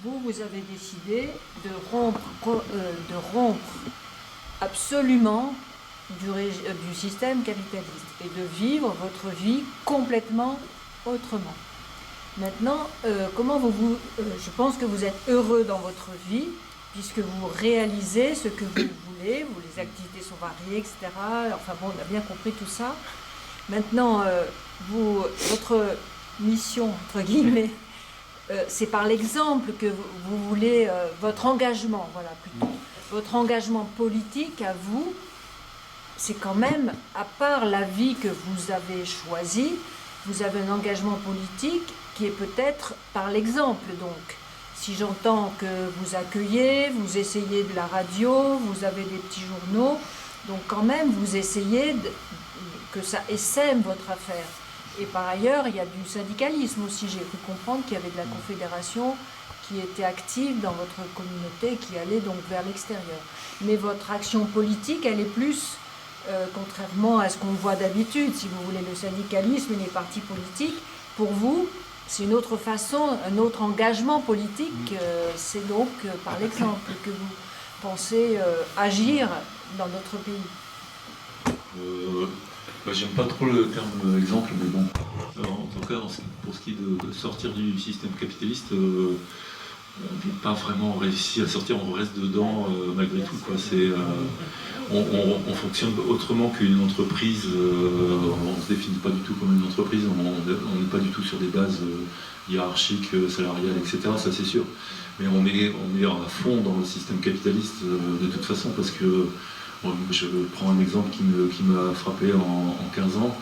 vous avez décidé de rompre absolument du système capitaliste et de vivre votre vie complètement autrement. Maintenant, je pense que vous êtes heureux dans votre vie, puisque vous réalisez ce que vous voulez, les activités sont variées, etc. Enfin bon, on a bien compris tout ça. Maintenant, votre mission, entre guillemets, c'est par l'exemple que vous voulez, votre engagement, voilà, plutôt. Votre engagement politique à vous, c'est quand même, à part la vie que vous avez choisie, vous avez un engagement politique qui est peut-être par l'exemple, donc. Si j'entends que vous accueillez, vous essayez de la radio, vous avez des petits journaux, donc quand même, vous essayez que ça essaime votre affaire. Et par ailleurs, il y a du syndicalisme aussi. J'ai cru comprendre qu'il y avait de la confédération qui était active dans votre communauté, qui allait donc vers l'extérieur. Mais votre action politique, elle est plus, contrairement à ce qu'on voit d'habitude, si vous voulez, le syndicalisme et les partis politiques, pour vous, c'est une autre façon, un autre engagement politique. C'est donc par l'exemple que vous pensez agir dans notre pays. J'aime pas trop le terme exemple, mais bon. En tout cas, pour ce qui est de sortir du système capitaliste, on n'a pas vraiment réussi à sortir, on reste dedans malgré tout, quoi. On fonctionne autrement qu'une entreprise, on ne se définit pas du tout comme une entreprise, on n'est pas du tout sur des bases hiérarchiques, salariales, etc., ça c'est sûr. Mais on est à fond dans le système capitaliste de toute façon, parce que je prends un exemple qui m'a frappé en 15 ans,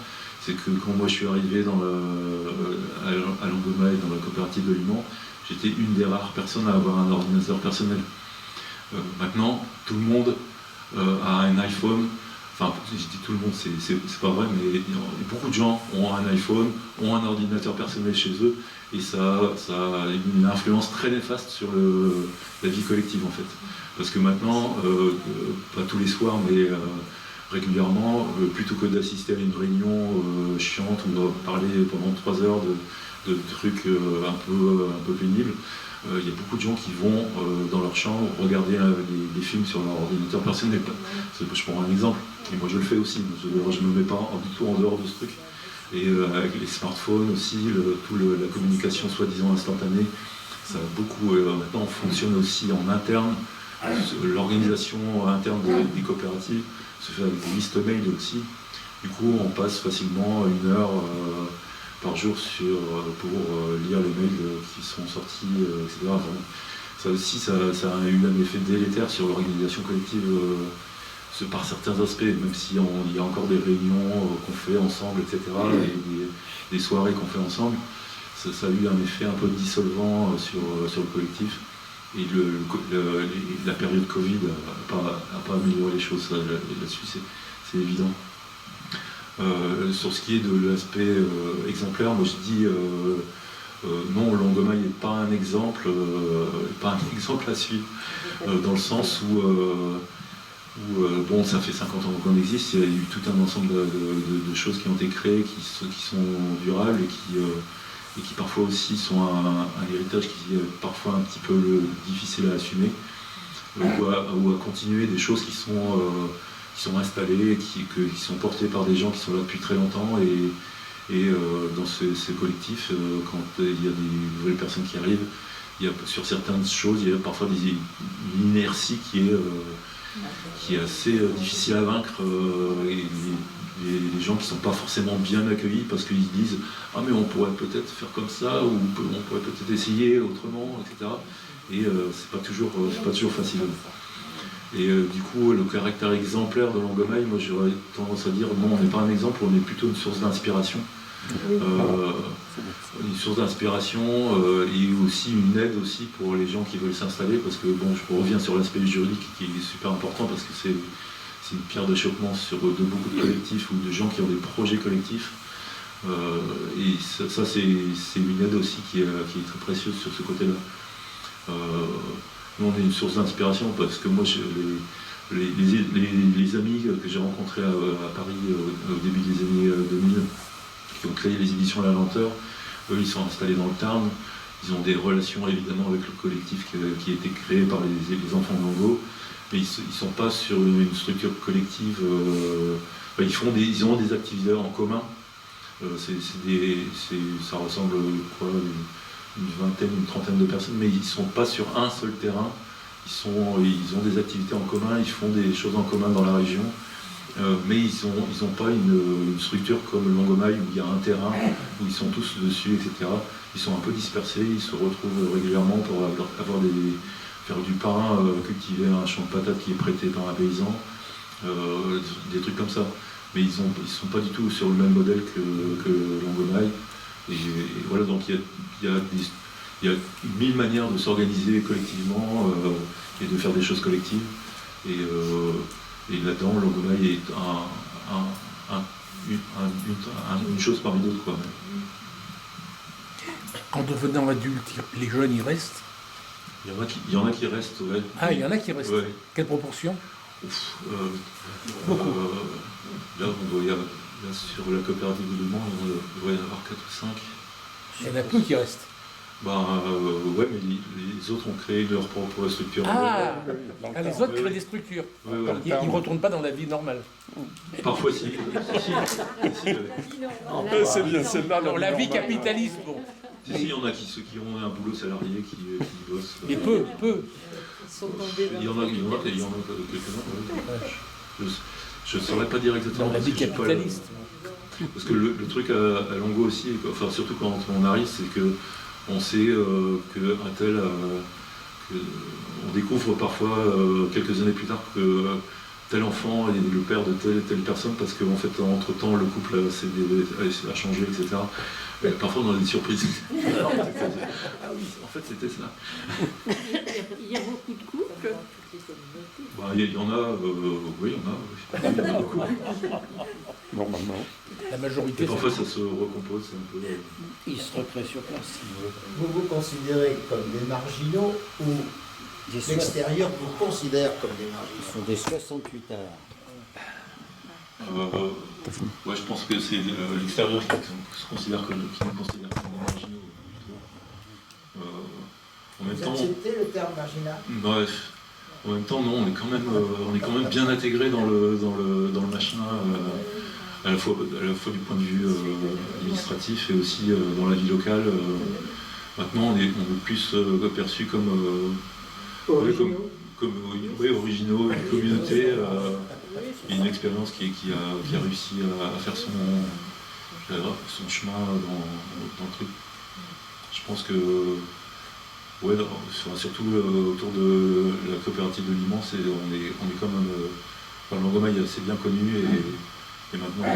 c'est que quand moi je suis arrivé à Langomaille, dans la coopérative de Liman, j'étais une des rares personnes à avoir un ordinateur personnel. Maintenant, tout le monde a un iPhone. Enfin, je dis tout le monde, c'est pas vrai, mais beaucoup de gens ont un iPhone, ont un ordinateur personnel chez eux, et ça a une influence très néfaste sur la vie collective en fait. Parce que maintenant, pas tous les soirs, mais régulièrement, plutôt que d'assister à une réunion chiante où on va parler pendant 3 heures de trucs un peu pénibles, il y a beaucoup de gens qui vont dans leur chambre regarder des films sur leur ordinateur personnel. Je prends un exemple, et moi je le fais aussi, je ne me mets pas du tout en dehors de ce truc. Et avec les smartphones aussi, la communication soi-disant instantanée, ça a beaucoup, maintenant on fonctionne aussi en interne, l'organisation interne des coopératives se fait avec des listes mail aussi. Du coup on passe facilement 1 heure par jour pour lire les mails qui sont sortis, etc. Enfin, ça aussi, ça a eu un effet délétère sur l'organisation collective par certains aspects, même si il y a encore des réunions qu'on fait ensemble, etc., et des soirées qu'on fait ensemble, ça a eu un effet un peu dissolvant sur le collectif. Et la période Covid n'a pas amélioré les choses là-dessus, c'est évident. Sur ce qui est de l'aspect exemplaire, moi je dis non, Longomaille n'est pas un exemple à suivre, dans le sens où bon, ça fait 50 ans qu'on existe, il y a eu tout un ensemble de choses qui ont été créées, qui sont durables et qui parfois aussi sont un héritage qui est parfois un petit peu difficile à assumer, ou à continuer des choses qui sont installées, qui sont portées par des gens qui sont là depuis très longtemps, et dans ces collectifs, quand il y a des nouvelles personnes qui arrivent, sur certaines choses, il y a parfois une inertie qui est assez difficile à vaincre, et les gens qui ne sont pas forcément bien accueillis parce qu'ils disent « Ah mais on pourrait peut-être faire comme ça » ou « On pourrait peut-être essayer autrement », etc. Et c'est pas toujours facile. Et du coup, le caractère exemplaire de Longomaille, moi j'aurais tendance à dire non, on n'est pas un exemple, on est plutôt une source d'inspiration. Une source d'inspiration et aussi une aide aussi pour les gens qui veulent s'installer, parce que bon, je reviens sur l'aspect juridique qui est super important, parce que c'est une pierre d'achoppement de beaucoup de collectifs ou de gens qui ont des projets collectifs. Et ça c'est une aide aussi qui est très précieuse sur ce côté-là. Nous on est une source d'inspiration parce que moi les amis que j'ai rencontrés à Paris au début des années 2000, qui ont créé les éditions La Lenteur, eux ils sont installés dans le Tarn, ils ont des relations évidemment avec le collectif qui a été créé par les enfants de Longo, mais ils ne sont pas sur une structure collective, ils ont des activités en commun, ça ressemble quoi, une vingtaine, une trentaine de personnes, mais ils ne sont pas sur un seul terrain, ils ont des activités en commun, ils font des choses en commun dans la région, mais ils n'ont pas une structure comme Longomaille où il y a un terrain, où ils sont tous dessus, etc. Ils sont un peu dispersés, ils se retrouvent régulièrement pour faire du pain, cultiver un champ de patates qui est prêté par un paysan, des trucs comme ça. Mais ils ne sont pas du tout sur le même modèle que Longomaille. Et voilà, donc il y a 1000 manières de s'organiser collectivement et de faire des choses collectives. Et là-dedans, Longomaille est une chose parmi d'autres, quoi. En devenant adulte, les jeunes, ils restent? Il y en a qui restent, ouais. Ah, il y en a qui restent. Ouais. Quelle proportion? Beaucoup. Là, sur la coopérative de Le Mans, il doit y en avoir 4 ou 5. Il y en a peu qui restent. Ouais, mais les autres ont créé leur propre structure. Les autres créent des structures. Ils ne retournent pas dans la vie normale. Parfois, si. C'est bien celle-là. Dans la vie capitaliste, bon. Si, il y en a ceux qui ont un boulot salarié, qui bossent. Mais peu. Il y en a quelques-uns. Je ne saurais pas dire exactement. Dans la vie capitaliste. Parce que le truc à Longo aussi, enfin surtout quand on arrive, c'est que on sait qu'un tel, on découvre parfois quelques années plus tard que tel enfant est le père de telle et telle personne, parce qu'en fait entre-temps le couple a changé, etc. Et parfois on a des surprises. Ah oui, en fait c'était ça. Il y a beaucoup de couples. Il y en a, oui, il y en a beaucoup. Normalement. La majorité. Et parfois ça se recompose, c'est un peu. Ils se recréent sur place. Vous vous considérez comme des marginaux ou l'extérieur vous considère comme des marginaux? Ce sont des 68 heures. Ouais, je pense que c'est l'extérieur qui nous considère comme des marginaux. En même Vous temps, acceptez le terme marginal? Ouais. En même temps, non, on est quand même bien intégré dans le machin, à la fois du point de vue administratif et aussi dans la vie locale. Maintenant, on est plus perçu comme originaux, une communauté, et une expérience qui a réussi à faire son chemin dans le truc. Je pense que ouais, surtout autour de la coopérative de Liman, on est quand même Enfin, Langomaille, c'est bien connu et maintenant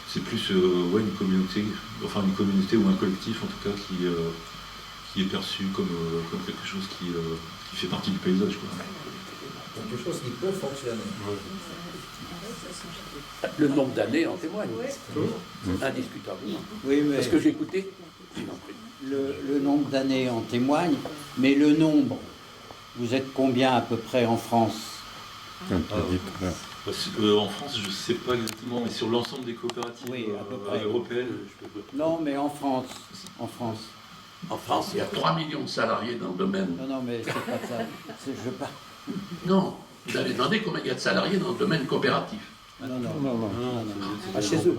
c'est plus une communauté, enfin une communauté ou un collectif en tout cas qui est perçu comme quelque chose qui fait partie du paysage, quoi. Quelque chose qui peut fonctionner. Le nombre d'années en témoigne, indiscutablement. Oui, mais Parce que j'ai écouté. le nombre d'années en témoigne, mais le nombre, vous êtes combien à peu près en France? En France, je ne sais pas exactement, mais sur l'ensemble des coopératives à peu près. européennes, Non, mais en France. En France. En France, il y a 3 millions de salariés dans le domaine. Non, mais c'est pas ça. Je parle. Non, vous allez demander combien il y a de salariés dans le domaine coopératif. Non. Pas chez eux.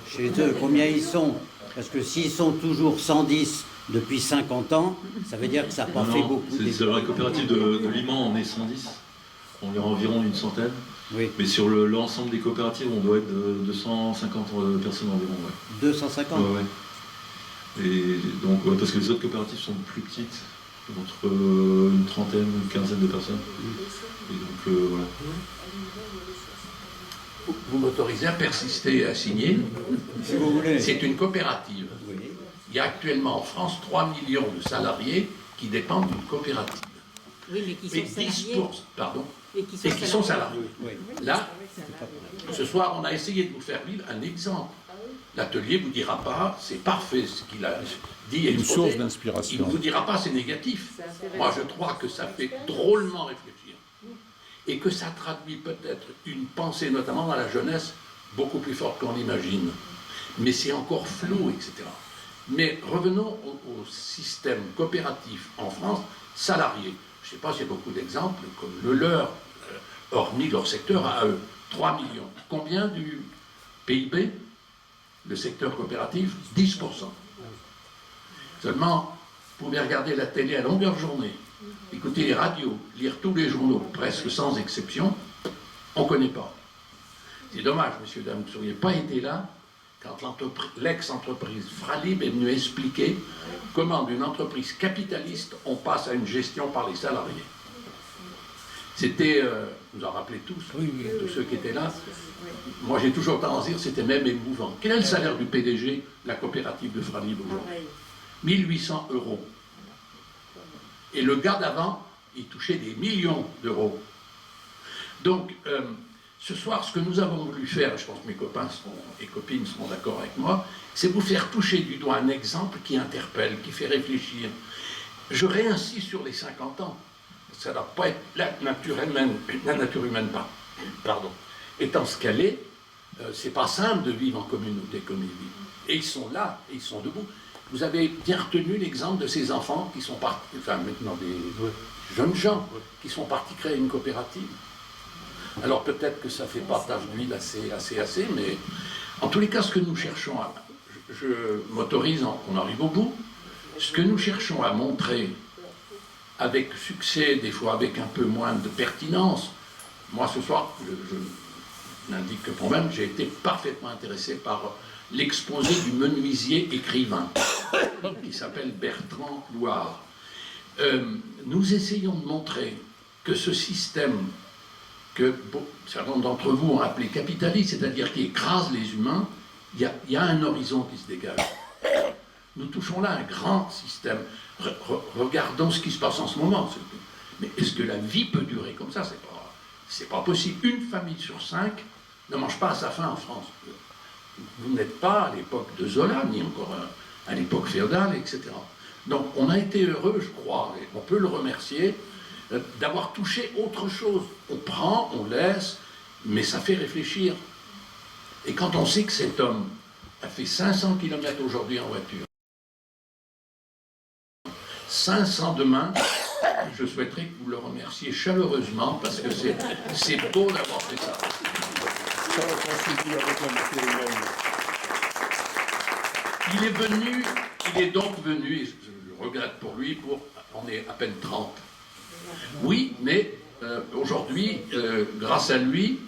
Chez eux, combien ils sont? Parce que s'ils sont toujours 110 depuis 50 ans, ça veut dire que ça n'a pas fait beaucoup. C'est la coopérative de Liman, on est 110. On est environ une centaine. Oui. Mais sur l'ensemble des coopératives, on doit être de 250 personnes environ. Ouais. 250 ouais. Et donc, parce que les autres coopératives sont plus petites, entre une trentaine, une quinzaine de personnes. Et donc, voilà. Vous m'autorisez à persister et à signer. Si vous voulez. C'est une coopérative. Oui. Il y a actuellement en France 3 millions de salariés qui dépendent d'une coopérative. Oui, mais qui sont salariés. 10%, pardon. Et qui sont salariés. Oui. Là, ce soir, on a essayé de vous faire vivre un exemple. L'atelier ne vous dira pas, c'est parfait ce qu'il a dit. Une exposé. source d'inspiration. Il ne vous dira pas, c'est négatif. Moi, je crois que ça fait drôlement réfléchir. Et que ça traduit peut-être une pensée, notamment dans la jeunesse, beaucoup plus forte qu'on l'imagine. Mais c'est encore flou, etc. Mais revenons au système coopératif en France, salarié. Je ne sais pas s'il y a beaucoup d'exemples, comme le leur, hormis leur secteur à eux. 3 millions. Combien du PIB, le secteur coopératif? 10%. Seulement, vous pouvez regarder la télé à longueur de journée, écouter les radios, lire tous les journaux, presque sans exception, on ne connaît pas. C'est dommage, messieurs, dames, vous ne seriez pas été là quand l'ex-entreprise Fralib est venue expliquer comment d'une entreprise capitaliste on passe à une gestion par les salariés. C'était, vous en rappelez tous, tous ceux qui étaient là, moi j'ai toujours tendance à dire c'était même émouvant. Quel est le salaire du PDG de la coopérative de Fralib aujourd'hui? 1800 €. Et le gars d'avant, il touchait des millions d'euros. Donc, ce soir, ce que nous avons voulu faire, et je pense que mes copains et copines seront d'accord avec moi, c'est vous faire toucher du doigt un exemple qui interpelle, qui fait réfléchir. Je réinsiste sur les 50 ans. Ça ne doit pas être la nature humaine, pardon. Étant ce qu'elle est, c'est pas simple de vivre en communauté comme ils vivent. Et ils sont là, et ils sont debout. Vous avez bien retenu l'exemple de ces enfants qui sont partis, enfin maintenant des jeunes gens qui sont partis créer une coopérative. Alors peut-être que ça ne fait pas tache d'huile assez, mais en tous les cas, ce que nous cherchons à... Je m'autorise, on arrive au bout. Ce que nous cherchons à montrer avec succès, des fois avec un peu moins de pertinence, moi ce soir, je n'indique que pour moi-même, j'ai été parfaitement intéressé par l'exposé du menuisier écrivain, qui s'appelle Bertrand Loire. Nous essayons de montrer que ce système que certains d'entre vous ont appelé capitaliste, c'est-à-dire qui écrase les humains, il y a un horizon qui se dégage. Nous touchons là un grand système. Regardons ce qui se passe en ce moment. Mais est-ce que la vie peut durer comme ça? C'est pas possible. Une famille sur 5 ne mange pas à sa faim en France. Vous n'êtes pas à l'époque de Zola, ni encore à l'époque féodale, etc. Donc on a été heureux, je crois, et on peut le remercier, d'avoir touché autre chose. On prend, on laisse, mais ça fait réfléchir. Et quand on sait que cet homme a fait 500 km aujourd'hui en voiture, 500 demain, je souhaiterais que vous le remerciez chaleureusement, parce que c'est beau d'avoir fait ça. Il est donc venu, et je regrette pour lui, on est à peine 30. Oui, mais aujourd'hui, grâce à lui,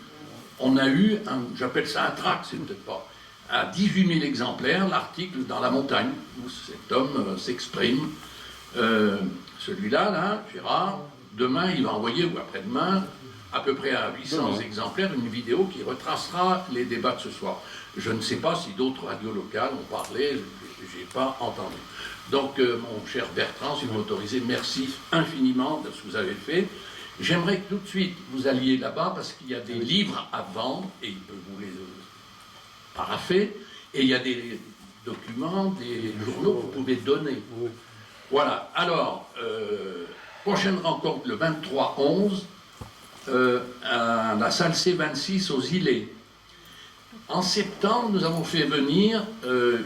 on a eu, j'appelle ça un tract, c'est peut-être pas, à 18 000 exemplaires, l'article dans La Montagne, où cet homme s'exprime. Celui-là, Gérard, demain, il va envoyer, ou après-demain, à peu près à 800 exemplaires, une vidéo qui retracera les débats de ce soir. Je ne sais pas si d'autres radios locales ont parlé, je n'ai pas entendu. Donc, mon cher Bertrand, si vous m'autorisez, merci infiniment de ce que vous avez fait. J'aimerais que tout de suite vous alliez là-bas, parce qu'il y a des livres à vendre, et il peut vous les paraffer, et il y a des documents, des journaux que vous pouvez donner. Voilà. Alors, prochaine rencontre le 23-11, à la salle C26 aux Îlets. En septembre, nous avons fait venir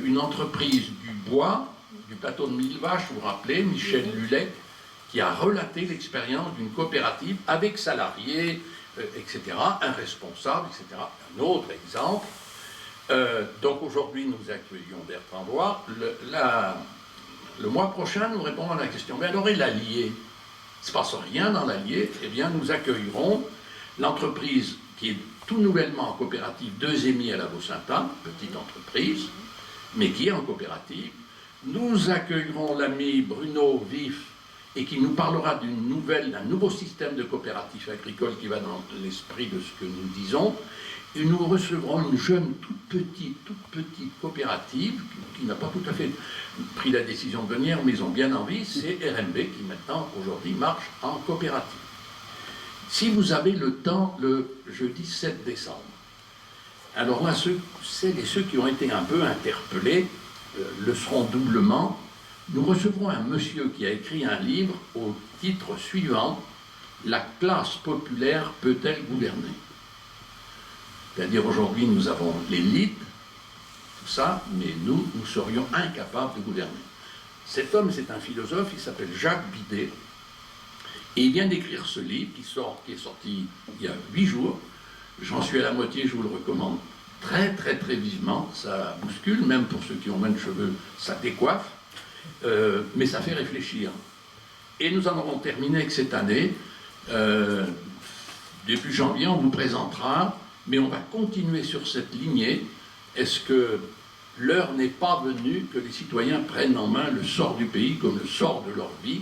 une entreprise du bois, du plateau de Millevaches, vous vous rappelez, Michel Lulec, qui a relaté l'expérience d'une coopérative avec salariés, etc., un responsable, etc. Un autre exemple. Donc aujourd'hui, nous accueillons Bertrand Loire. Le mois prochain, nous répondrons à la question, mais alors et l'Allier? Il ne se passe rien dans l'Allier. Eh bien, nous accueillerons l'entreprise qui est tout nouvellement en coopérative Deuxémy à la Beau-Saint-Anne, petite entreprise, mais qui est en coopérative. Nous accueillerons l'ami Bruno Vif et qui nous parlera d'un nouveau système de coopérative agricole qui va dans l'esprit de ce que nous disons. Et nous recevrons une jeune, toute petite coopérative qui n'a pas tout à fait pris la décision de venir, mais ils ont bien envie, c'est RMB qui maintenant, aujourd'hui, marche en coopérative. Si vous avez le temps, le jeudi 7 décembre, alors là, celles et ceux qui ont été un peu interpellés le seront doublement. Nous recevrons un monsieur qui a écrit un livre au titre suivant « La classe populaire peut-elle gouverner ?» C'est-à-dire aujourd'hui, nous avons l'élite, tout ça, mais nous serions incapables de gouverner. Cet homme, c'est un philosophe, il s'appelle Jacques Bidet, et il vient d'écrire ce livre qui est sorti il y a 8 jours. J'en suis à la moitié, je vous le recommande très vivement. Ça bouscule, même pour ceux qui ont moins de cheveux, ça décoiffe, mais ça fait réfléchir. Et nous en aurons terminé avec cette année. Début janvier, on vous présentera, mais on va continuer sur cette lignée. Est-ce que l'heure n'est pas venue que les citoyens prennent en main le sort du pays comme le sort de leur vie?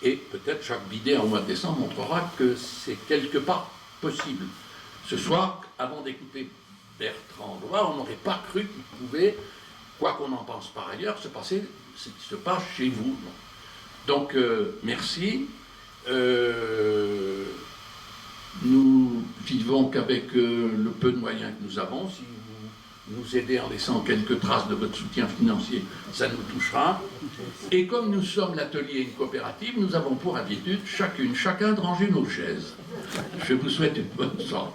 Et peut-être Jacques Bidet, en mois de décembre, montrera que c'est quelque part possible. Ce soir, avant d'écouter Bertrand Loire, on n'aurait pas cru qu'il pouvait, quoi qu'on en pense par ailleurs, se passer ce qui se passe chez vous. Donc, merci. Nous vivons qu'avec le peu de moyens que nous avons. Si vous nous aidez en laissant quelques traces de votre soutien financier, ça nous touchera. Et comme nous sommes l'atelier et une coopérative, nous avons pour habitude, chacun de ranger nos chaises. Je vous souhaite une bonne soirée.